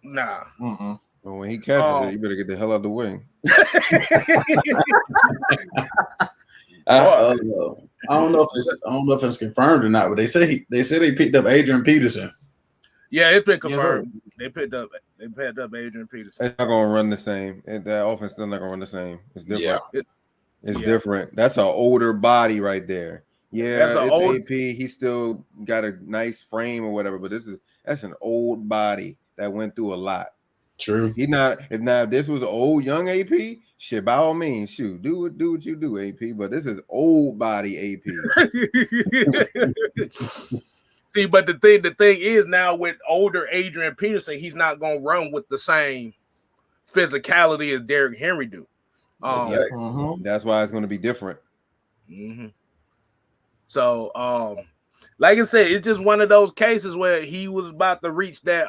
Nah. Well, when he catches it, you better get the hell out of the way. I don't know if it's confirmed or not, but they say they picked up Adrian Peterson. Yeah, it's been confirmed. They picked up Adrian Peterson. It's not gonna run the same. That offense still not gonna run the same. It's different. Yeah. It's different. That's an older body right there. Yeah, That's an old AP. He still got a nice frame or whatever, but that's an old body that went through a lot. True. He's not. If this was old young AP, shit, by all means, shoot, do what you do, AP. But this is old body AP. See, but the thing is now with older Adrian Peterson, he's not gonna run with the same physicality as Derrick Henry do. That's why it's gonna be different. Mm-hmm. So, like I said, it's just one of those cases where he was about to reach that.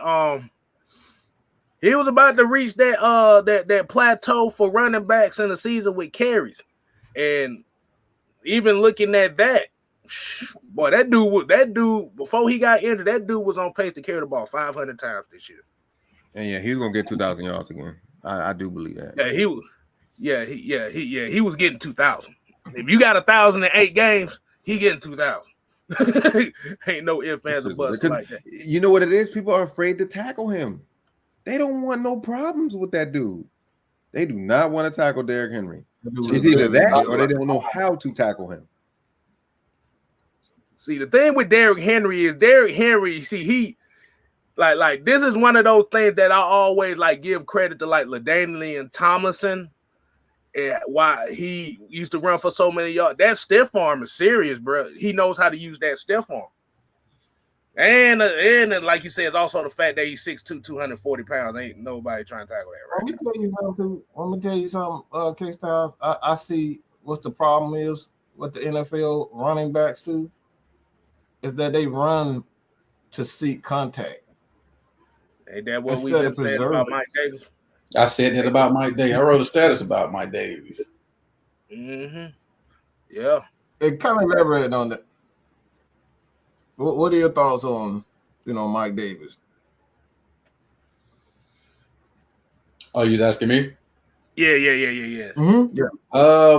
He was about to reach that plateau for running backs in the season with carries, and even looking at that, boy, that dude before he got injured, that dude was on pace to carry the ball 500 times this year. And yeah, he's gonna get 2,000 yards again. I do believe that. Yeah, he was. He was getting 2,000. If you got 1,008 games, he getting 2,000. Ain't no ifs, ands, or buts like that. You know what it is? People are afraid to tackle him. They don't want no problems with that dude. They do not want to tackle Derrick Henry. It's either that or they don't know how to tackle him. See, the thing with Derrick Henry is he like this is one of those things that I always like give credit to like LaDainian Tomlinson and why he used to run for so many yards. That stiff arm is serious, bro. He knows how to use that stiff arm. And like you said, it's also the fact that he's 6'2", 240 pounds. Ain't nobody trying to tackle that, right? Let me tell you something, Kstylzz. I see what's the problem is with the NFL running backs too, is that they run to seek contact. Ain't that what we just said about Mike Davis? I said that about Mike Davis. I wrote a status about Mike Davis. Mm-hmm. Yeah. It kind of elaborated on that. What are your thoughts on, Mike Davis? Oh, you was asking me? Yeah. Mm-hmm. Yeah.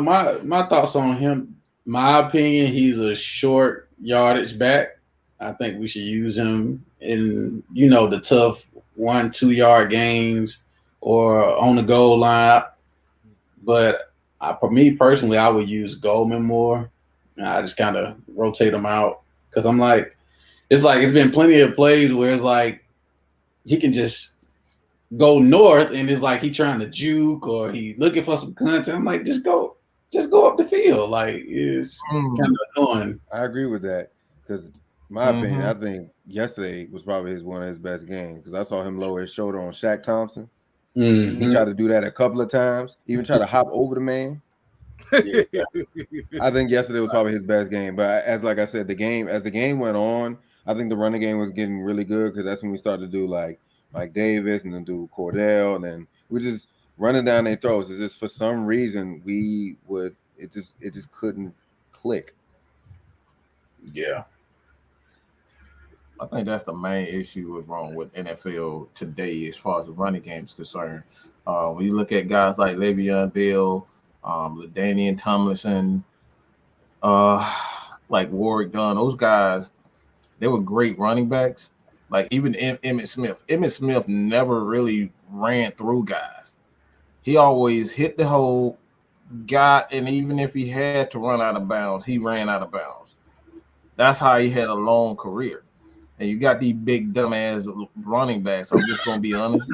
My thoughts on him. My opinion, he's a short yardage back. I think we should use him in, the tough 1-2 yard gains or on the goal line. But for me personally, I would use Goldman more. I just kind of rotate him out because I'm like, it's been plenty of plays where it's like he can just go north and it's like he trying to juke or he looking for some content. I'm like, just go up the field. Like it's kind of annoying. I agree with that because my opinion, I think yesterday was probably one of his best games because I saw him lower his shoulder on Shaq Thompson. Mm-hmm. He tried to do that a couple of times, even try to hop over the man. Yeah. I think yesterday was probably his best game. But as I said, as the game went on, I think the running game was getting really good because that's when we started to do like Mike Davis and then do Cordell, and then we just running down their throats. It's just for some reason it just couldn't click. Yeah. I think that's the main issue wrong with NFL today as far as the running game is concerned. When you look at guys like Le'Veon Bell, LaDainian Tomlinson, like Warwick Dunn, those guys, they were great running backs. Like even Emmitt Smith. Emmitt Smith never really ran through guys. He always hit the hole, and even if he had to run out of bounds, he ran out of bounds. That's how he had a long career. And you got these big dumbass running backs. I'm just gonna be honest.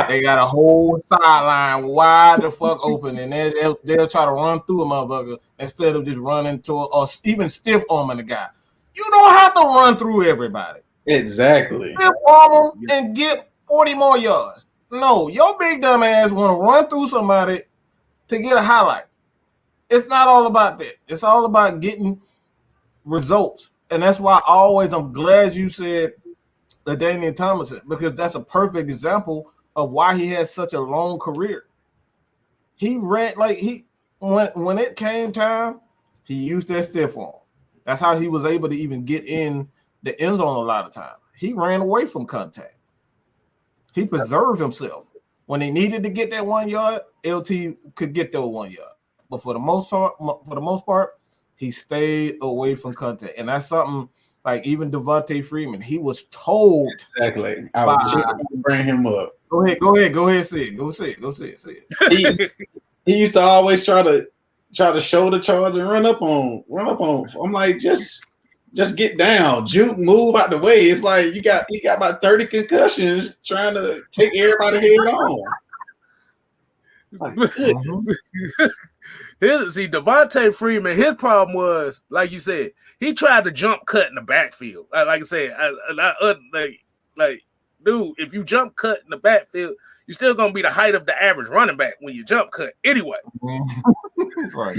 They got a whole sideline wide the fuck open, and they'll try to run through a motherfucker instead of just running to or even stiff arming the guy. You don't have to run through everybody. Exactly. Stiff arm him and get 40 more yards. No, your big dumb ass want to run through somebody to get a highlight. It's not all about that. It's all about getting results. And that's why I'm glad you said LaDainian Tomlinson, because that's a perfect example of why he has such a long career. He ran when it came time, he used that stiff arm. That's how he was able to even get in the end zone a lot of time. He ran away from contact. He preserved himself. When he needed to get that 1 yard, LT could get that 1 yard. But for the most part, he stayed away from contact. And that's something like even Devontae Freeman, he was told. Exactly. I was just going to bring him up. Go ahead, say it. He used to always try to shoulder charge and run up on. I'm like, just get down, juke, move out the way. It's like you got about 30 concussions trying to take everybody head on. Like, See, Devontae Freeman, his problem was, like you said, he tried to jump cut in the backfield. Like I said, dude, if you jump cut in the backfield, you're still gonna be the height of the average running back when you jump cut anyway. Right.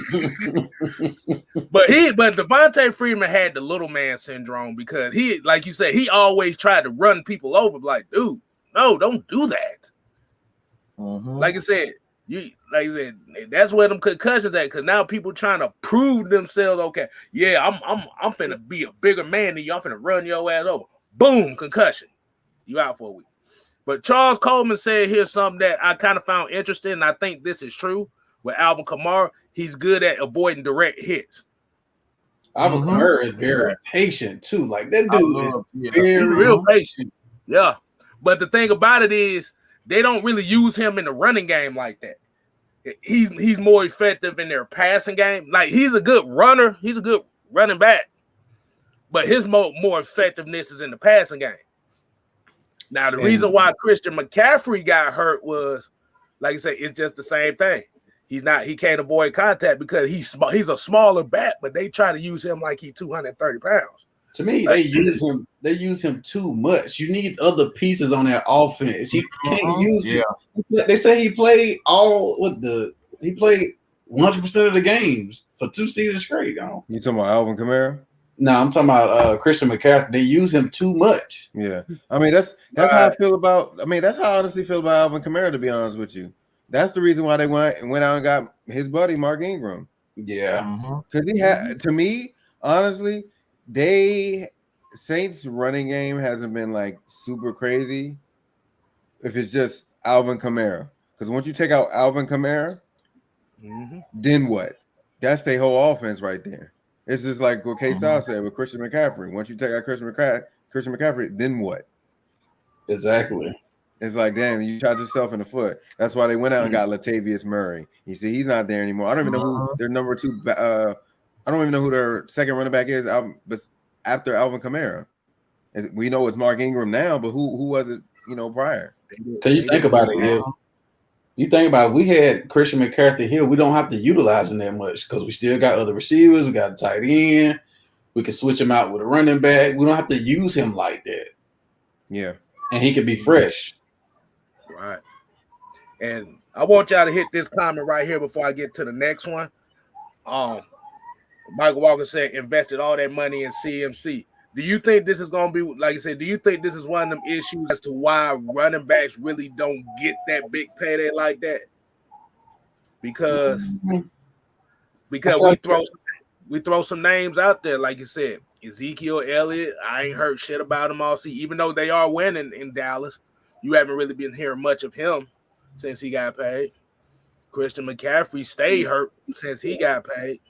But Devontae Freeman had the little man syndrome because he, like you said, he always tried to run people over. Like, dude, no, don't do that. Like I said, that's where them concussions at, because now people trying to prove themselves. Okay, yeah, I'm finna be a bigger man than you. I'm finna run your ass over. Boom, concussion. You out for a week. But Charles Coleman said here's something that I kind of found interesting, and I think this is true. With Alvin Kamara, he's good at avoiding direct hits. Alvin Kamara is very patient too. Like that dude is very real patient. Yeah. But the thing about it is they don't really use him in the running game like that. He's more effective in their passing game. Like he's a good runner, he's a good running back, but his more effectiveness is in the passing game. Now the reason why Christian McCaffrey got hurt was, like I said, it's just the same thing. He can't avoid contact because he's a smaller back, but they try to use him like he's 230 pounds. To me, they use him too much. You need other pieces on that offense. He can't use him. They say he played 100% of the games for 2 seasons straight. You talking about Alvin Kamara? No, I'm talking about Christian McCaffrey. They use him too much. Yeah. I mean, that's how I feel about. I mean, that's how I honestly feel about Alvin Kamara, to be honest with you. That's the reason why they went out and got his buddy Mark Ingram. Yeah. Because he had, to me, honestly, Saints running game hasn't been like super crazy if it's just Alvin Kamara. Because once you take out Alvin Kamara, then what? That's their whole offense right there. It's just like what Kstylzz said with Christian McCaffrey. Once you take out Christian McCaffrey, then what? Exactly. It's like, damn, you shot yourself in the foot. That's why they went out and got Latavius Murray. You see, he's not there anymore. I don't even know who their number 2. I don't even know who their second running back is. But after Alvin Kamara, we know it's Mark Ingram now. But who was it? Prior. So you think about it, we had Christian McCaffrey here. We don't have to utilize him that much because we still got other receivers. We got a tight end. We can switch him out with a running back. We don't have to use him like that. Yeah, and he can be fresh. Right. And I want y'all to hit this comment right here before I get to the next one. Michael Walker said invested all that money in CMC. Do you think this is going to be, like I said, do you think this is one of them issues as to why running backs really don't get that big payday like that? Because we throw some names out there, like you said. Ezekiel Elliott, I ain't heard shit about him all season. Even though they are winning in Dallas, you haven't really been hearing much of him since he got paid. Christian McCaffrey stayed hurt since he got paid.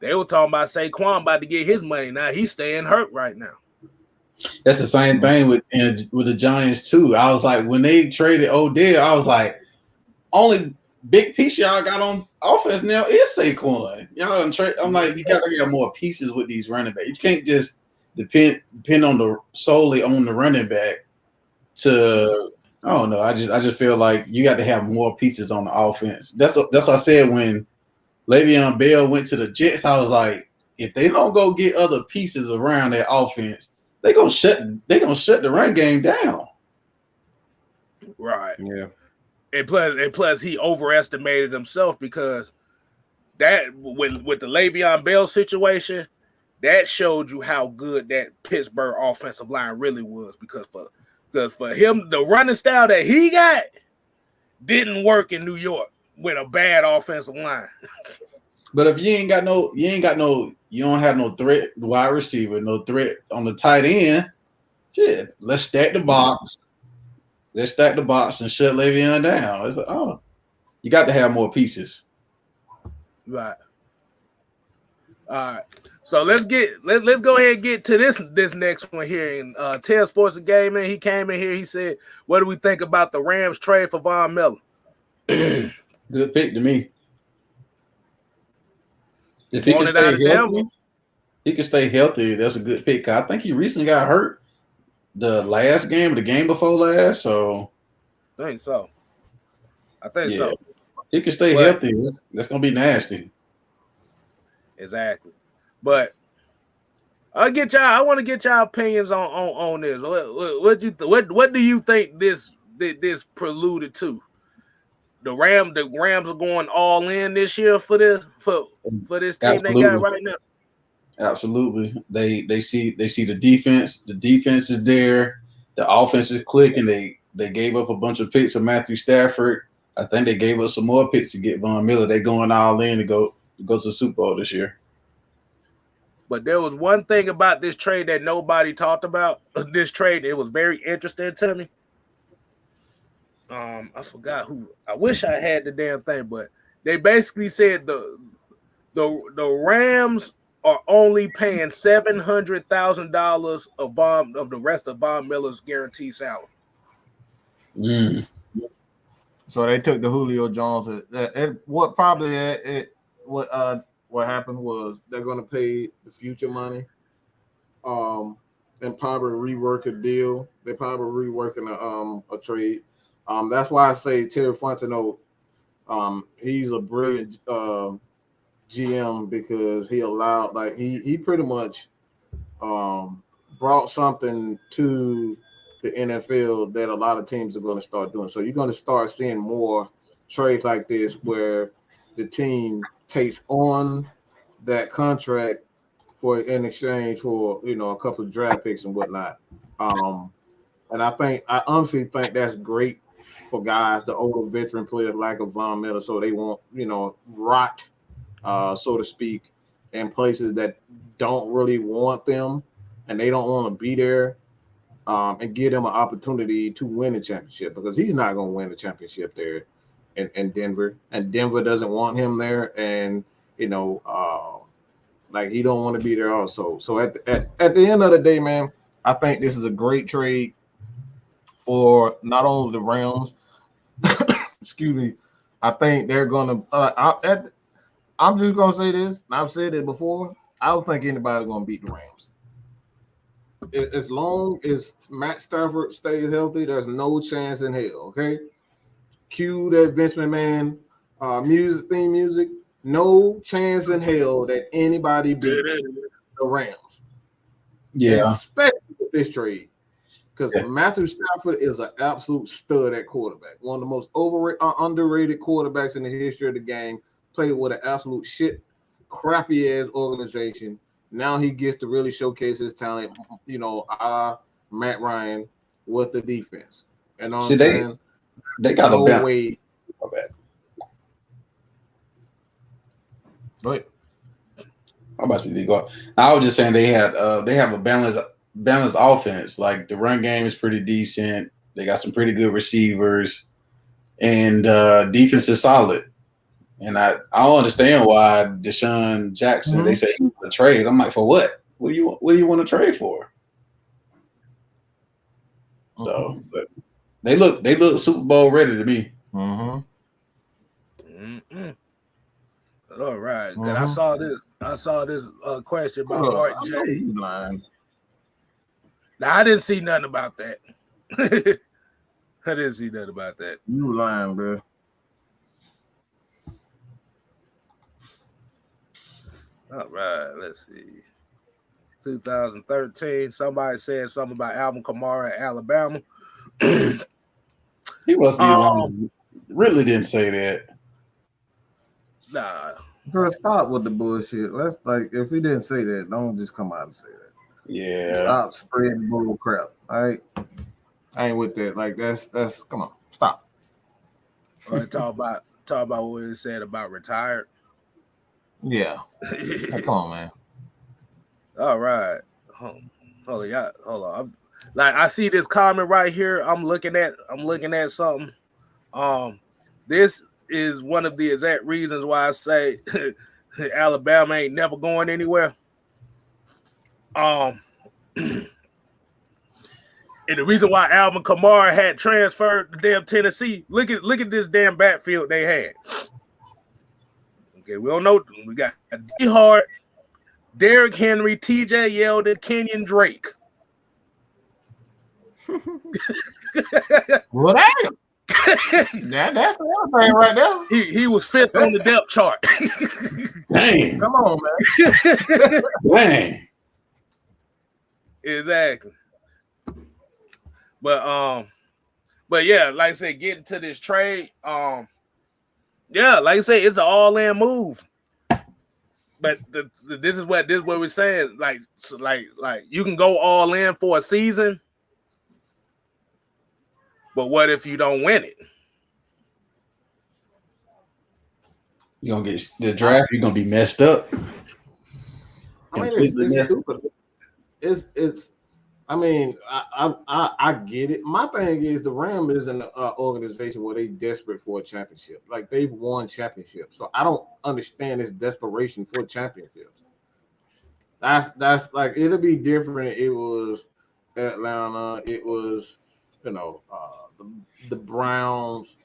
They were talking about Saquon about to get his money. Now he's staying hurt right now. That's the same thing with the Giants too. I was like, when they traded Odell, I was like, only big piece y'all got on offense now is Saquon. Y'all done trade. I'm like, you got to have more pieces with these running backs. You can't just depend on solely on the running back. I don't know. I just feel like you got to have more pieces on the offense. That's what I said when Le'Veon Bell went to the Jets. I was like, if they don't go get other pieces around that offense, they gonna shut the run game down. Right. Yeah. And plus he overestimated himself because that with the Le'Veon Bell situation, that showed you how good that Pittsburgh offensive line really was because for him, the running style that he got didn't work in New York with a bad offensive line. But if you don't have no threat wide receiver, no threat on the tight end, shit, let's stack the box. Let's stack the box and shut Le'Veon down. It's like, you got to have more pieces. Right. All right. So let's go ahead and get to this next one here. And Tell Sports and Gaming, he came in here. He said, "What do we think about the Rams trade for Von Miller?" Good pick to me. If he can stay healthy, that's a good pick. I think he recently got hurt the last game, the game before last. So I think so. So. He can stay healthy. That's gonna be nasty. Exactly. But I want to get y'all opinions on this. What do you think this preluded to? The Rams are going all in this year for this team they got right now. Absolutely. They see the defense. The defense is there. The offense is clicking. They gave up a bunch of picks for Matthew Stafford. I think they gave up some more picks to get Von Miller. They're going all in to go to the Super Bowl this year. But there was one thing about this trade that nobody talked about. This trade, it was very interesting to me. I forgot who. I wish I had the damn thing, but they basically said the Rams are only paying $700,000 of the rest of Von Miller's guaranteed salary. So they took the Julio Jones. What happened was they're going to pay the future money, and probably rework a deal. They're probably reworking a trade. That's why I say Terry Fontenot, he's a brilliant GM because he allowed, like he pretty much brought something to the NFL that a lot of teams are going to start doing. So you're going to start seeing more trades like this where the team takes on that contract in exchange for a couple of draft picks and whatnot. And I honestly think that's great for guys, the older veteran players like a Von Miller, so they won't rot, so to speak, in places that don't really want them and they don't want to be there, and give them an opportunity to win the championship, because he's not going to win the championship there in Denver, and Denver doesn't want him there, and like he don't want to be there also. So at the end of the day, man, I think this is a great trade for not only the Rams. Excuse me. I think they're gonna. I'm just gonna say this, and I've said it before. I don't think anybody's gonna beat the Rams. As long as Matt Stafford stays healthy, there's no chance in hell. Okay, cue that Vince McMahon theme music. No chance in hell that anybody beats the Rams. Yeah, especially with this trade, because Matthew Stafford is an absolute stud at quarterback. One of the most underrated quarterbacks in the history of the game. Played with an absolute crappy ass organization. Now he gets to really showcase his talent, a la Matt Ryan with the defense. And I'm saying, they got no a way. Go ahead. I'm about to say they go. I was just saying they have a balanced offense. Like the run game is pretty decent. They got some pretty good receivers, and defense is solid. And I don't understand why Deshaun Jackson. They say he want to trade. I'm like, for what? What do you want to trade for? So, but they look Super Bowl ready to me. All right. I saw this question about Mark J. Now I didn't see nothing about that. I didn't see nothing about that. You lying, bro. All right, let's see. 2013. Somebody said something about Alvin Kamara at Alabama. He must be lying. Really didn't say that. Nah. Bro, stop with the bullshit. Let's if he didn't say that, don't just come out and say that. Yeah. Stop spreading bull crap. All right. I ain't with that. That's come on. Stop. Talk about what he said about retired. Yeah. Come on, man. All right. Hold on. I see this comment right here. I'm looking at something. This is one of the exact reasons why I say Alabama ain't never going anywhere. And the reason why Alvin Kamara had transferred to damn Tennessee, look at this damn backfield they had. Okay, we don't know. We got D Hart, Derrick Henry, TJ Yeldon, Kenyon Drake. Well, damn. That's another thing right there. He was fifth on the depth chart. Dang. Come on, man. Dang. Exactly. But yeah, like I said, getting to this trade, yeah, like I say, it's an all-in move. But this is what we're saying. Like you can go all in for a season, but what if you don't win it? You're gonna get the draft, you're gonna be messed up. I mean, it's stupid. It's I mean, I get it. My thing is the Rams is an organization where they desperate for a championship. Like they've won championships, so I don't understand this desperation for championships. That's like it'll be different. It was Atlanta. It was the Browns.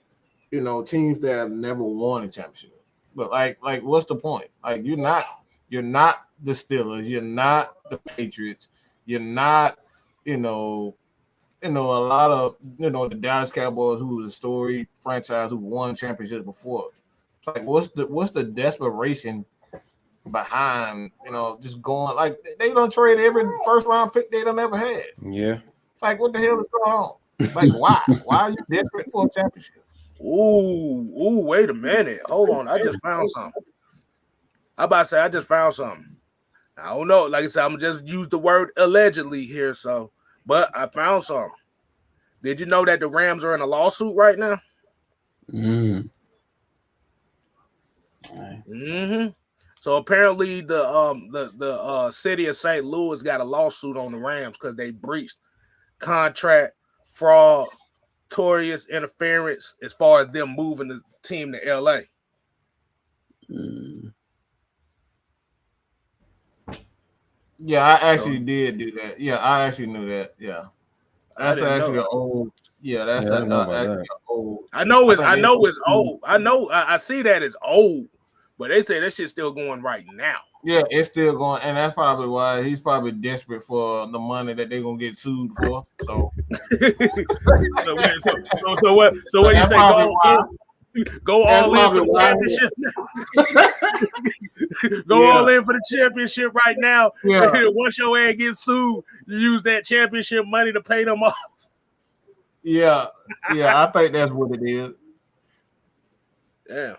Teams that have never won a championship. But like what's the point? Like you're not the Steelers. You're not the Patriots. You're not. A lot of the Dallas Cowboys, who was a storied franchise who won championships before. It's like, what's the desperation behind just going like they don't trade every first round pick they done ever had? Yeah, it's like what the hell is going on? Like why are you desperate for a championship? Ooh, wait a minute, hold on, I just found something. I about to say I just found something. I don't know. Like I said, I'm just use the word allegedly here. So, but I found something. Did you know that the Rams are in a lawsuit right now? So apparently the city of St. Louis got a lawsuit on the Rams because they breached contract fraud, notorious interference as far as them moving the team to LA. Yeah, I actually did do that. Yeah, I actually knew that. Yeah, that's actually an old. Yeah, that's actually an old. I know it's old. I see that it's old, but they say that shit's still going right now. Yeah, it's still going, and that's probably why he's probably desperate for the money that they're gonna get sued for. So, so what? So what you say? Go all in for the championship. All in for the championship right now. Yeah. Once your ass gets sued, you use that championship money to pay them off. Yeah, I think that's what it is. Yeah,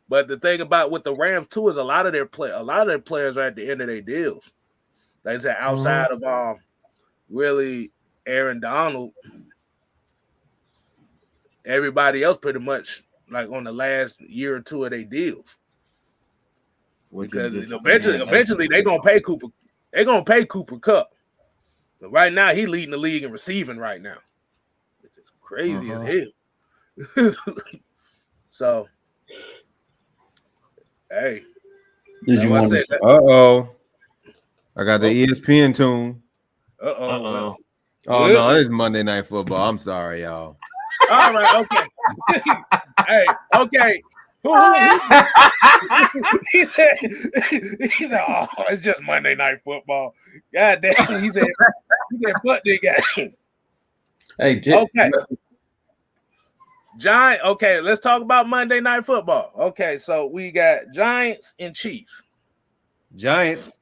but the thing about with the Rams too is a lot of their players are at the end of their deals. Like I said, outside of really Aaron Donald, everybody else pretty much like on the last year or two of their deals. Because eventually they're gonna pay Cooper. They're gonna pay Cooper Kupp. So right now he's leading the league in receiving right now. It's just crazy as hell. So hey. Did you want to? I got the ESPN tune. Oh no, it's Monday Night Football. I'm sorry, y'all. All right, okay. Hey, okay. He said, oh, it's just Monday Night Football. God damn, he said, fuck this guy. Hey, okay. Giant. Okay, let's talk about Monday Night Football. Okay, so we got Giants and Chiefs. Giants.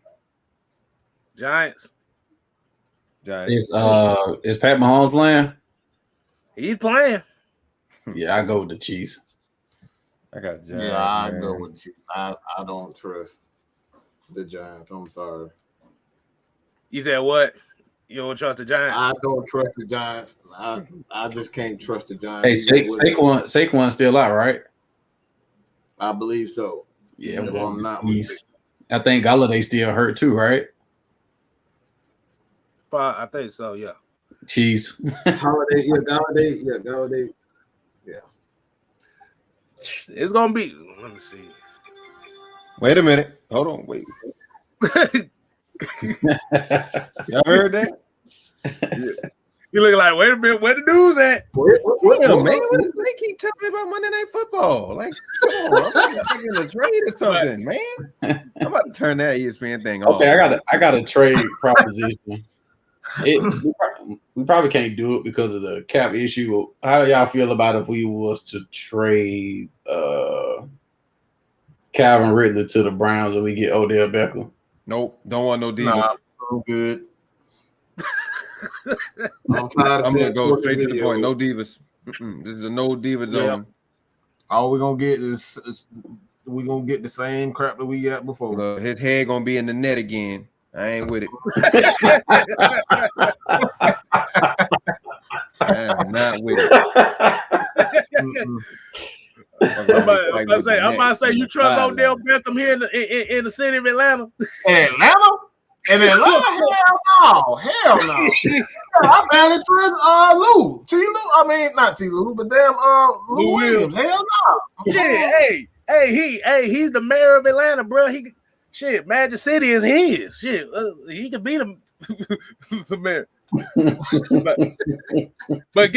Giants. Giants. Is Pat Mahomes playing? He's playing. Yeah, I go with the Chiefs. I got Giants. Yeah, I man. go with the Chiefs. I don't trust the Giants. I'm sorry. You said what? You don't trust the Giants? I don't trust the Giants. I just can't trust the Giants. Hey, Saquon's still out, right? I believe so. Yeah, if well, I'm not I think Galladay's still hurt too, right? I think so. Yeah. Chiefs. Galladay. Yeah. It's gonna be. Let me see. Wait a minute. Hold on. Wait. Y'all heard that? You look like, wait a minute, where the news at? Wait a minute. They keep telling me about Monday Night Football. Like, come on, I'm taking a trade or something, man. I'm about to turn that ESPN thing off. Okay, I got a trade proposition. We probably can't do it because of the cap issue. How do y'all feel about if we was to trade Calvin Ridley to the Browns and we get Odell Beckham? Nope, don't want no divas. Nah, I'm good. I'm gonna go straight to the point. No divas. This is a no diva zone. All we're gonna get is we're gonna get the same crap that we got before. His head gonna be in the net again. I ain't with it. I am not with it. I'm about to say you trust Odell Beckham here in the city of Atlanta? In Atlanta? In Atlanta? Hell no. I barely trust Lou. I mean, not T. Lou, but damn Lou Williams. Hell no. Shit, he's the mayor of Atlanta, bro. Magic City is his. Shit, he could be the mayor. but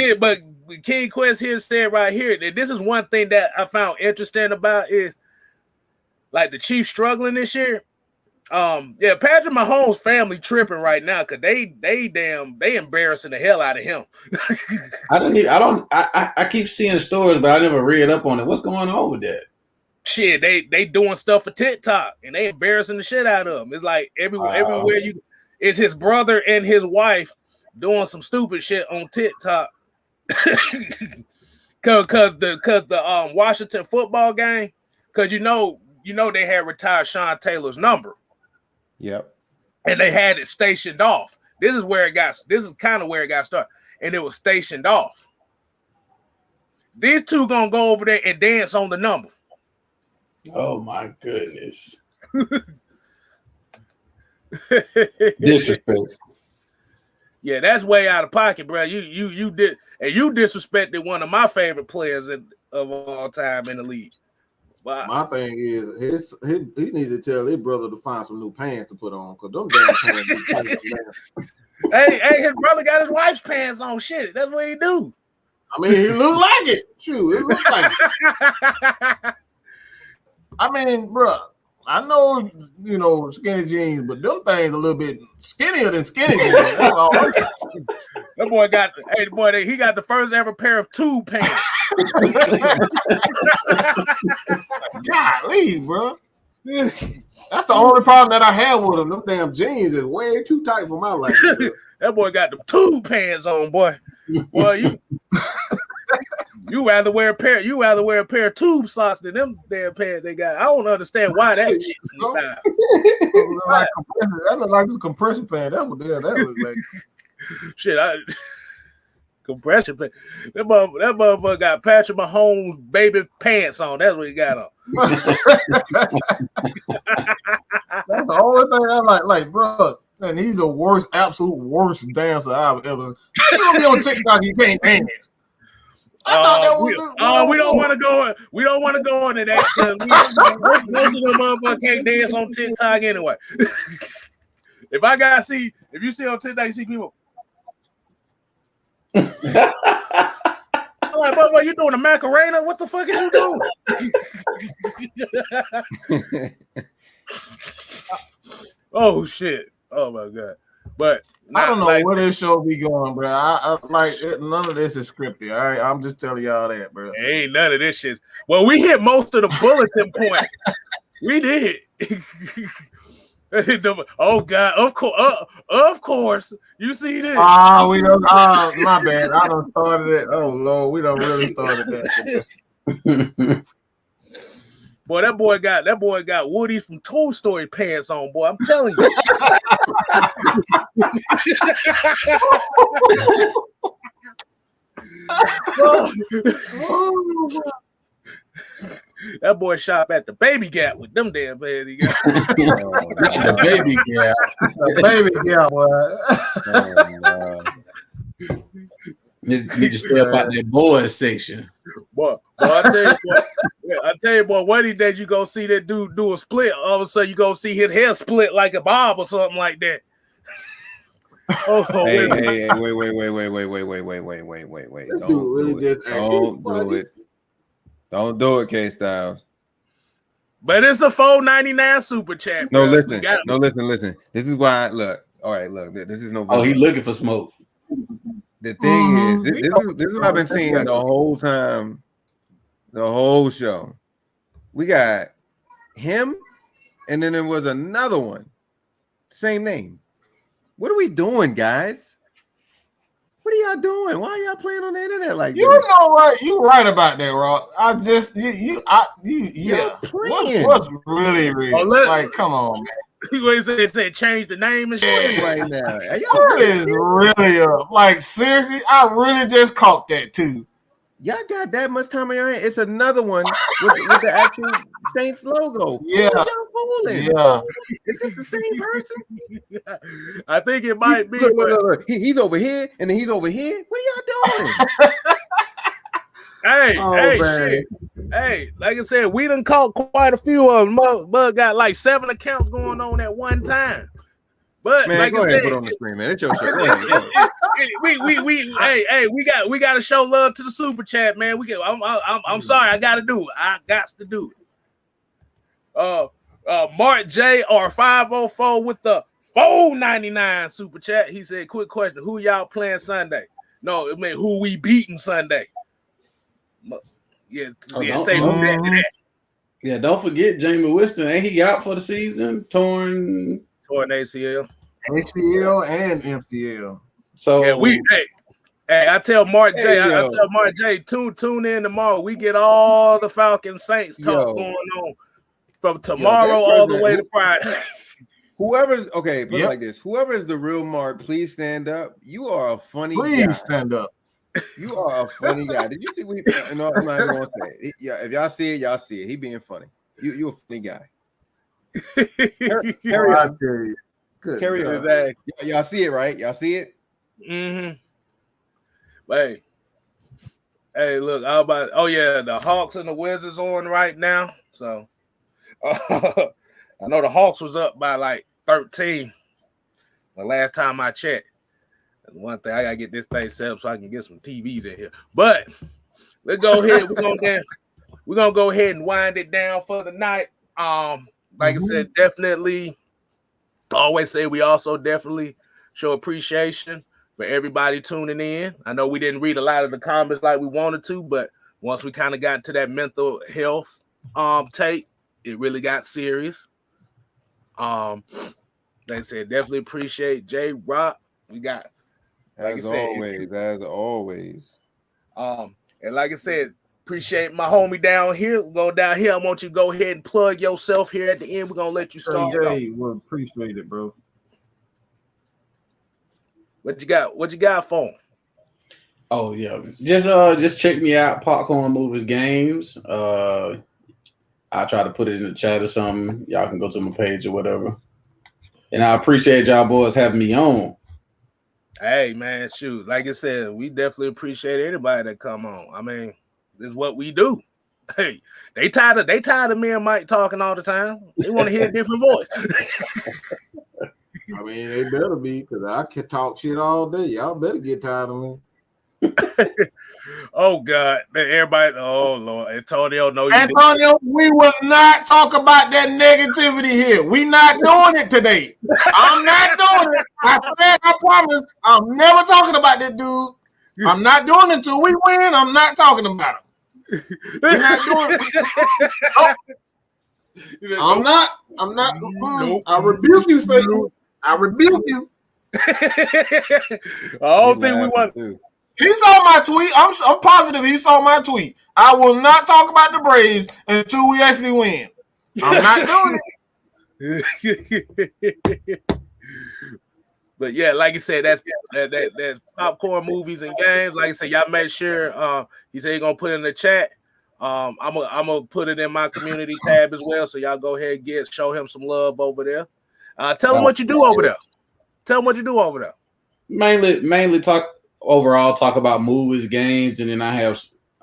King Quest here said right here that this is one thing that I found interesting about is like the Chiefs struggling this year. Patrick Mahomes' family tripping right now because they embarrassing the hell out of him. I keep seeing stories, but I never read up on it. What's going on with that? Shit, they doing stuff for TikTok and they embarrassing the shit out of him. It's like everywhere it's his brother and his wife doing some stupid shit on TikTok. Cause the Washington football game, cause you know they had retired Sean Taylor's number. Yep. And they had it stationed off. This is kind of where it got started. And it was stationed off. These two gonna go over there and dance on the number. Oh my goodness. Disrespect. Yeah, that's way out of pocket, bro. You disrespected one of my favorite players of all time in the league. Wow. My thing is he needs to tell his brother to find some new pants to put on because them damn pants. Hey, his brother got his wife's pants on. Shit, that's what he do. I mean, he look like it. Shoot, it look like it. I mean, bro, I know skinny jeans, but them things a little bit skinnier than skinny jeans. That boy he got the first ever pair of tube pants. Golly, bro. That's the only problem that I have with them. Them damn jeans is way too tight for my life. That boy got the tube pants on, boy. Boy, you rather wear a pair of tube socks than them damn pants they got. I don't understand why that shit's in style. That look like it's a compression pant. That look like shit. Compression pants. That motherfucker got Patrick Mahomes baby pants on. That's what he got on. That's the only thing I like, bro. And he's the absolute worst dancer I've ever seen. You don't be on TikTok, you can't dance. I thought that was. We don't want to go. We don't want to go into that because most of them motherfuckers can't dance on TikTok anyway. If you see on TikTok, you see people. I'm like, but you doing a Macarena? What the fuck is you doing? Oh shit! Oh my god! But I don't know where this show be going, bro. I like it, none of this is scripted. All right, I'm just telling y'all that, bro. Ain't none of this shit. Well, we hit most of the bulletin points. We did. Oh God! Of course. You see this? We don't. My bad. I done started it. Oh Lord, we done really started that. Boy, that boy got Woody's from Toy Story pants on. Boy, I'm telling you. That boy shop at the Baby Gap with them damn pants. He got. The Baby Gap. The Baby Gap, boy. You just stay up out that boys section. Boy, I tell you, boy, one of these days you go see that dude do a split. All of a sudden you go see his hair split like a bob or something like that. Hey, wait. Don't do it, Kstylzz. But it's a $4.99 super chat. No, bro. listen. This is why. Look, all right, look. This is November. Oh, he looking for smoke. The thing is, this is what I've been seeing the whole time, the whole show. We got him, and then there was another one, same name. What are we doing, guys? What are y'all doing? Why are y'all playing on the internet like you this? know what? You right about that, Rob. I just what's really like, come on, man. They said change the name and shit right now. What is really up? Like, seriously, I really just caught that too. Y'all got that much time on your hand? It's another one with the actual Saints logo. Yeah. Y'all fooling? Yeah. Is this the same person? I think it might be. Look. He's over here, and then he's over here. What are y'all doing? Shit. Hey, like I said, we done caught quite a few of them. Bud got like 7 accounts going on at one time. But man, like go I ahead, said, put on the screen, man. It's your show. we got to show love to the super chat, man. I'm sorry, I got to do it. I got to do it. Mark J or 504 with the $4.99 super chat. He said, "Quick question: who y'all playing Sunday?" No, it meant who we beating Sunday. Yeah, say who that. Yeah, don't forget Jamie Winston. Ain't he out for the season? Torn ACL. ACL and MCL. So yeah, I tell Mark J. I tell Mark J. Tune in tomorrow. We get all the Falcons Saints talk going on from tomorrow all the way to Friday. Whoever's okay, put it like this. Whoever is the real Mark, please stand up. You are a funny guy. Please stand up. You are a funny guy. Did you see? No, I'm not even gonna say it. Yeah, if y'all see it, y'all see it. He being funny. You a funny guy. Carry on. Carry on. Exactly. Y'all see it, right? Y'all see it. Mm-hmm. Hey, look, the Hawks and the Wizards on right now. So I know the Hawks was up by like 13 the last time I checked. One thing, I gotta get this thing set up so I can get some TVs in here. But let's go ahead. We're gonna go ahead and wind it down for the night. Like I said, definitely always say we also definitely show appreciation for everybody tuning in. I know we didn't read a lot of the comments like we wanted to, but once we kind of got to that mental health tape, it really got serious. Like I said, definitely appreciate Jay Rock. We got as always. And like I said, appreciate my homie down here. Go down here. I want you to go ahead and plug yourself here at the end. We're gonna let you start. Jay, we'll appreciate it, bro. What you got for him? Oh yeah, just check me out. Popcorn Movies Games. I try to put it in the chat or something. Y'all can go to my page or whatever. And I appreciate y'all boys having me on. Hey man, shoot. Like I said, we definitely appreciate anybody that come on. I mean, this is what we do. Hey, they tired of me and Mike talking all the time. They want to hear a different voice. I mean, they better be, because I can talk shit all day. Y'all better get tired of me. Oh God, everybody! Oh Lord, Antonio, no, Antonio, we will not talk about that negativity here. We not doing it today. I'm not doing it. I promise. I'm never talking about this dude. I'm not doing it until we win. I'm not talking about him. We're not doing it. Oh. I'm not. I'm not. Nope. I rebuke you, Satan. I rebuke you. I don't think we want. to. He saw my tweet. I'm positive he saw my tweet. I will not talk about the Braves until we actually win. I'm not doing it. But yeah, like you said, that's popcorn movies and games. Like I said, y'all make sure. He said he's gonna put it in the chat. I'm gonna put it in my community tab as well. So y'all go ahead and show him some love over there. Tell him what you do over there. Tell him what you do over there. Mainly talk about movies, games, and then I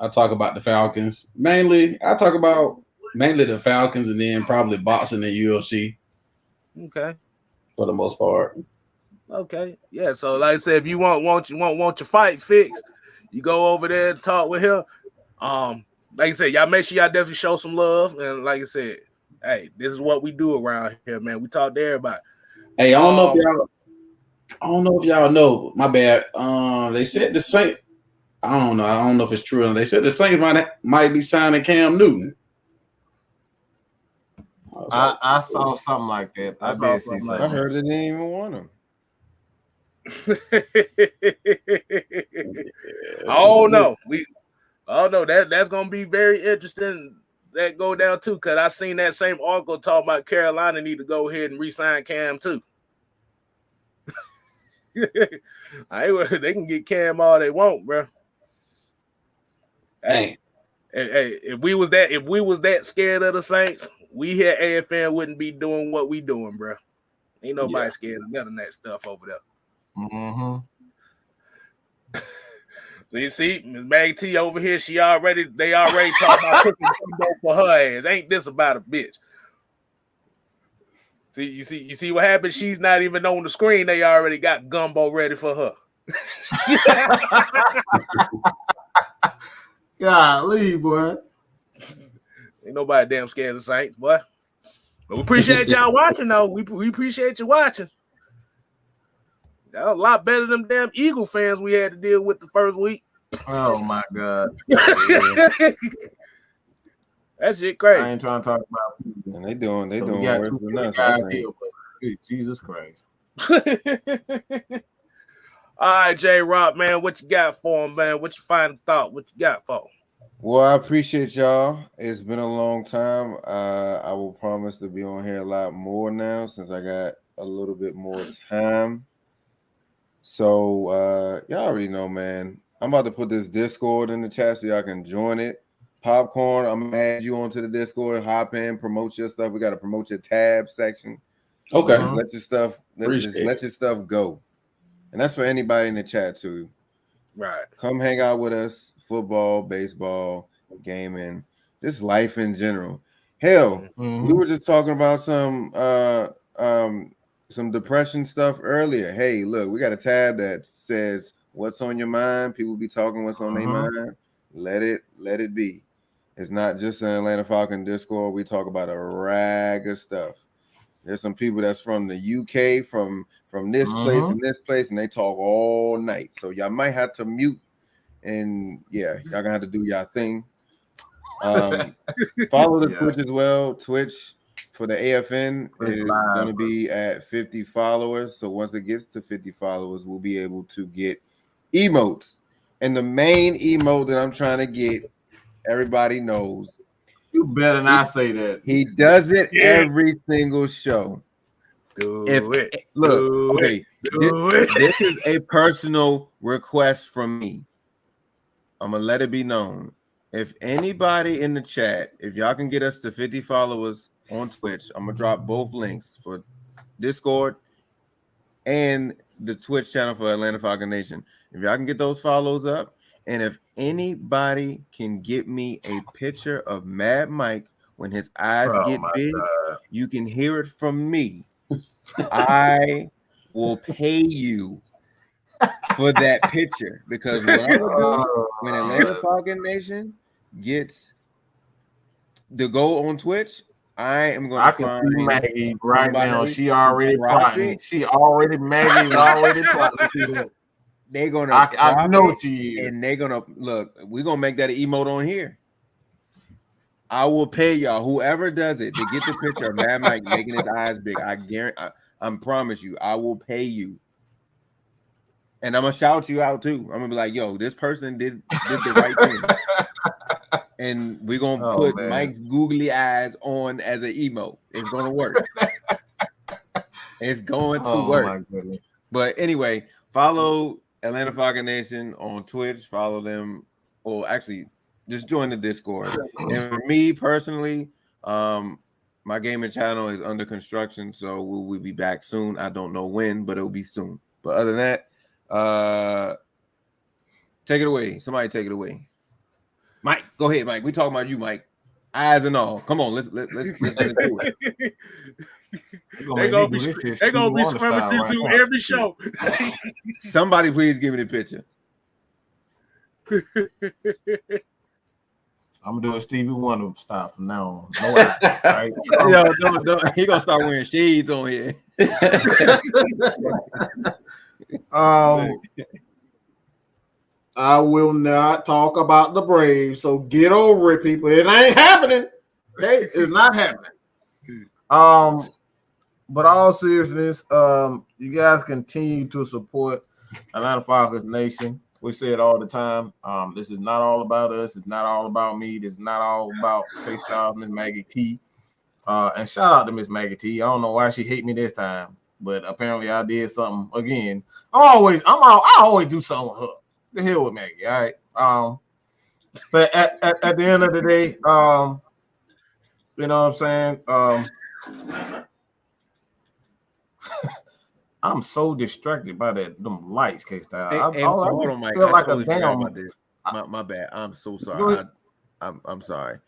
talk about the Falcons. I talk about the Falcons, and then probably boxing and UFC. Okay. For the most part. Okay. Yeah. So like I said, if you want your fight fixed, you go over there and talk with him. Like I said, y'all make sure y'all definitely show some love. And like I said, hey, this is what we do around here, man. We talk to everybody. Hey, I don't know if y'all know. My bad. They said the Saints. I don't know. I don't know if it's true. They said the Saints might be signing Cam Newton. I saw something like that. I did see something. I heard they didn't even want him. Oh no, that's gonna be very interesting. That go down too, because I seen that same article talking about Carolina need to go ahead and re-sign Cam too. They can get Cam all they want, bro. Hey, if we was that scared of the Saints, we here at AFN wouldn't be doing what we doing, bro. Ain't nobody scared of none of that stuff over there. Mm-hmm. So you see, Ms. Mag T over here, they already talking about cooking gumbo for her ass. Ain't this about a bitch? See, you see what happened? She's not even on the screen. They already got gumbo ready for her. Golly, boy. Ain't nobody damn scared of the Saints, boy. But we appreciate y'all watching, though. We appreciate you watching. That was a lot better than them damn Eagle fans we had to deal with the first week. Oh my God. That shit crazy. I ain't trying to talk about people. And they doing worse than us. Jesus Christ. All right, J-Rock, man, what you got for him, man? What you final thought? What you got for him? Well, I appreciate y'all. It's been a long time. I will promise to be on here a lot more now since I got a little bit more time. So y'all already know, man. I'm about to put this Discord in the chat so y'all can join it. Popcorn, I'm gonna add you onto the Discord. Hop in, promote your stuff. We got to promote your tab section. Okay. Just let your stuff go. And that's for anybody in the chat too. Right. Come hang out with us. Football, baseball, gaming, just life in general. Hell, we were just talking about some depression stuff earlier. Hey, look, we got a tab that says what's on your mind. People be talking what's on their mind. Let it be. It's not just an Atlanta Falcon Discord. We talk about a rag of stuff. There's some people that's from the UK, from this place and this place, and they talk all night. So y'all might have to mute, and yeah, y'all gonna have to do y'all thing. Follow the Twitch as well. Twitch for the AFN is going to be at 50 followers. So once it gets to 50 followers, we'll be able to get emotes. And the main emote that I'm trying to get, everybody knows. You better not say that. He does it every single show. This is a personal request from me. I'm going to let it be known. If anybody in the chat, if y'all can get us to 50 followers on Twitch, I'm going to drop both links for Discord and the Twitch channel for Atlanta Falcon Nation. If y'all can get those follows up, and if anybody can get me a picture of Mad Mike when his eyes get big, you can hear it from me. I will pay you for that picture, because what I'm gonna do when Atlanta Falcon Nation gets to go on Twitch, I am going to find Maggie right now. She already plotting. Maggie's already plotting. They're gonna. I know what she is, and they're gonna look. We're gonna make that an emote on here. I will pay y'all, whoever does it, to get the picture of Mad Mike making his eyes big. I guarantee, I promise you, I will pay you. And I'm gonna shout you out too. I'm gonna be like, yo, this person did the right thing. And we're gonna put Mike's googly eyes on as an emote. It's gonna work. It's going to work. My goodness. But anyway, follow Atlanta Falcon Nation on Twitch. Follow them, or actually just join the Discord. And for me personally, my gaming channel is under construction, so we'll be back soon. I don't know when, but it'll be soon. But other than that, take it away. Somebody take it away. Mike, go ahead, Mike. We talking about you, Mike. Eyes and all. Come on, let's do it. They're gonna be scrumming through every show. Somebody please give me the picture. I'm gonna do a Stevie Wonder style from now on. No eyes, right? Yo, don't. He gonna start wearing shades on here. I will not talk about the Braves, so get over it, people. It ain't happening. Okay, it's not happening. But all seriousness, you guys continue to support Atlanta Falcons Nation. We say it all the time. This is not all about us. It's not all about me. This is not all about Kstylzz, Miss Maggie T. And shout out to Miss Maggie T. I don't know why she hate me this time, but apparently I did something again. I always do something with her. The hell with Maggie, all right. But at the end of the day, you know what I'm saying? I'm so distracted by them lights, Kstylzz. I feel like a damn. My bad. I'm so sorry. I'm sorry.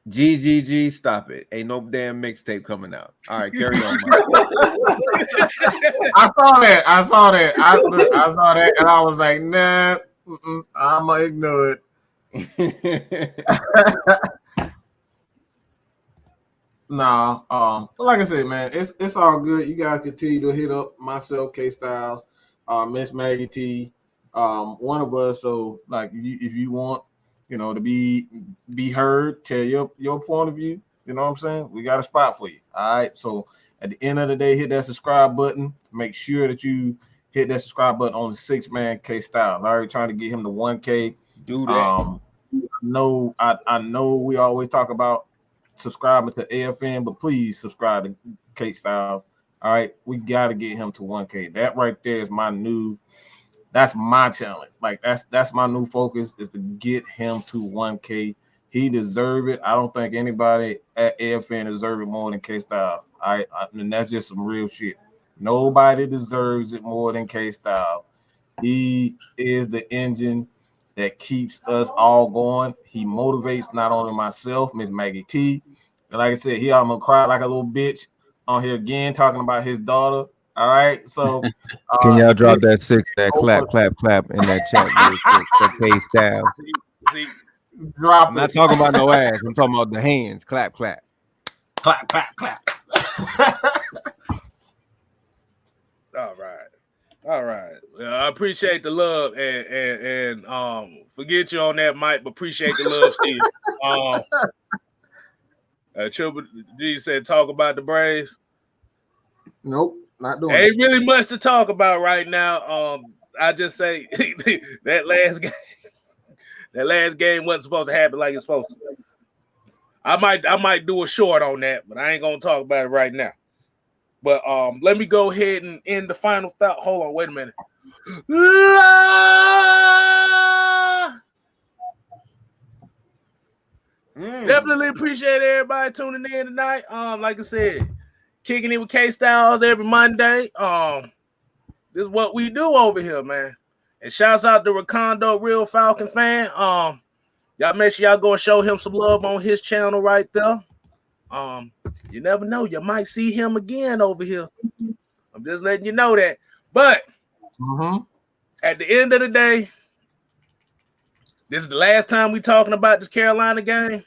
GGG, stop it. Ain't no damn mixtape coming out. All right, carry on. I saw that, and I was like, nah, I'm gonna ignore it. Nah, but like I said, man, it's all good. You guys continue to hit up myself, Kstylzz, Miss Maggie T, one of us. So, like, if you want, to be heard, tell your point of view. You know what I'm saying? We got a spot for you. All right. So at the end of the day, hit that subscribe button. Make sure that you hit that subscribe button on the 6-man Kstylzz. I already trying to get him to 1K. Do that. I know we always talk about subscribing to AFN, but please subscribe to Kstylzz. All right. We got to get him to 1K. That right there is that's my challenge. Like that's my new focus, is to get him to 1K. He deserves it. I don't think anybody at AFN deserves it more than Kstylzz. And that's just some real shit. Nobody deserves it more than Kstylzz. He is the engine that keeps us all going. He motivates not only myself, Miss Maggie T. And like I said, he almost cried like a little bitch on here again talking about his daughter. All right, so can y'all drop that 6, that clap in that chat for Kstylzz? I'm not talking about no ass. I'm talking about the hands. Clap. Clap. All right. I appreciate the love and forget you on that, Mike, but appreciate the love, Steve. Triple G said talk about the Braves. Nope. Not doing ain't really much to talk about right now. I just say that last game wasn't supposed to happen like it's supposed to. I might do a short on that, but I ain't gonna talk about it right now. But let me go ahead and end the final thought. Hold on, wait a minute. Definitely appreciate everybody tuning in tonight. Like I said, kicking it with Kstylzz every Monday. This is what we do over here, man. And shouts out to Recondo, real Falcon fan. Y'all make sure y'all go and show him some love on his channel right there. You never know, you might see him again over here. I'm just letting you know that. But at the end of the day, this is the last time we talking about this Carolina game.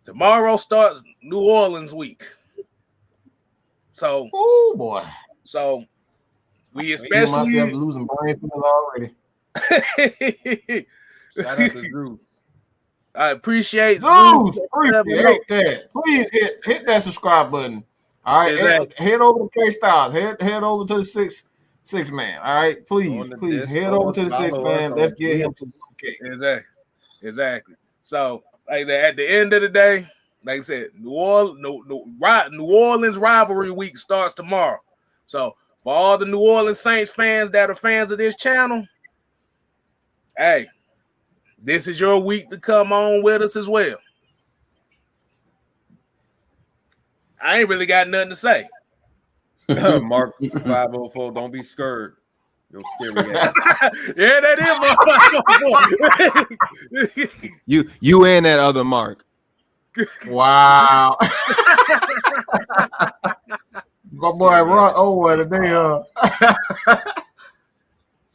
Tomorrow starts New Orleans week. So, oh boy. So we especially myself losing brain cells already. Shout out to Drew. I appreciate Zeus. Appreciate that. Please hit that subscribe button. All right, Exactly. head over to Kstylzz. Head over to the six man. All right, please head over to the six man. Let's get him to 1K. Exactly. So, like at the end of the day, like I said, New Orleans rivalry week starts tomorrow. So, for all the New Orleans Saints fans that are fans of this channel, hey, this is your week to come on with us as well. I ain't really got nothing to say. Mark 504, don't be scared. You're scary ass. Yeah, that is Mark 504. You and that other Mark. Wow. My boy Rock over today.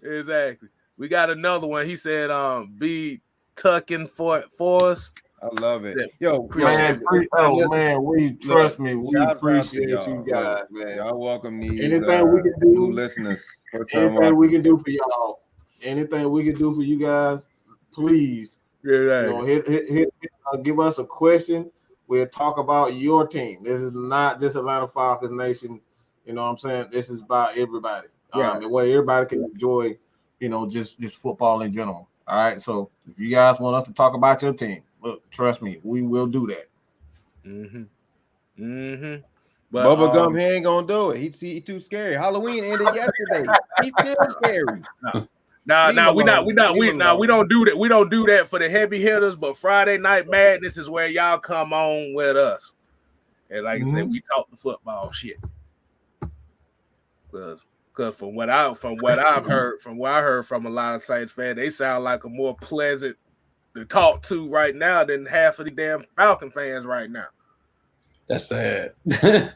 Exactly. We got another one. He said, be tucking for us. I love it. Yo, man, we trust me. We appreciate you guys, man. Y'all welcome these anything we can do, new listeners. Anything we can do for y'all. Anything we can do for you guys, please. Yeah, hit give us a question. We'll talk about your team. This is not just Atlanta Falcons Nation. You know what I'm saying? This is about everybody. The way everybody can enjoy, just football in general. All right. So if you guys want us to talk about your team, look, trust me, we will do that. But Bubba Gump, he ain't gonna do it. He too scary. Halloween ended yesterday. He's still scary. No, we don't do that. We don't do that for the heavy hitters. But Friday Night Madness is where y'all come on with us, and like I said, we talk the football shit. Because from what I heard from a lot of Saints fans, they sound like a more pleasant to talk to right now than half of the damn Falcon fans right now. That's sad. Let's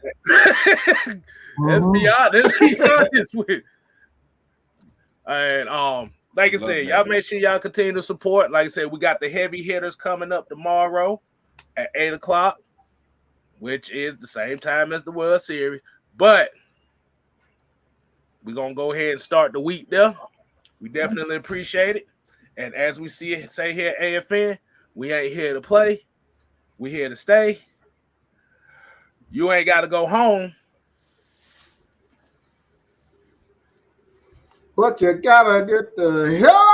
be honest with. And like I said, y'all make sure y'all continue to support. Like I said, we got the heavy hitters coming up tomorrow at 8:00, which is the same time as the World Series. But we're gonna go ahead and start the week there. We definitely appreciate it. And as we say here at AFN, we ain't here to play. We here to stay. You ain't got to go home. But you gotta get the hell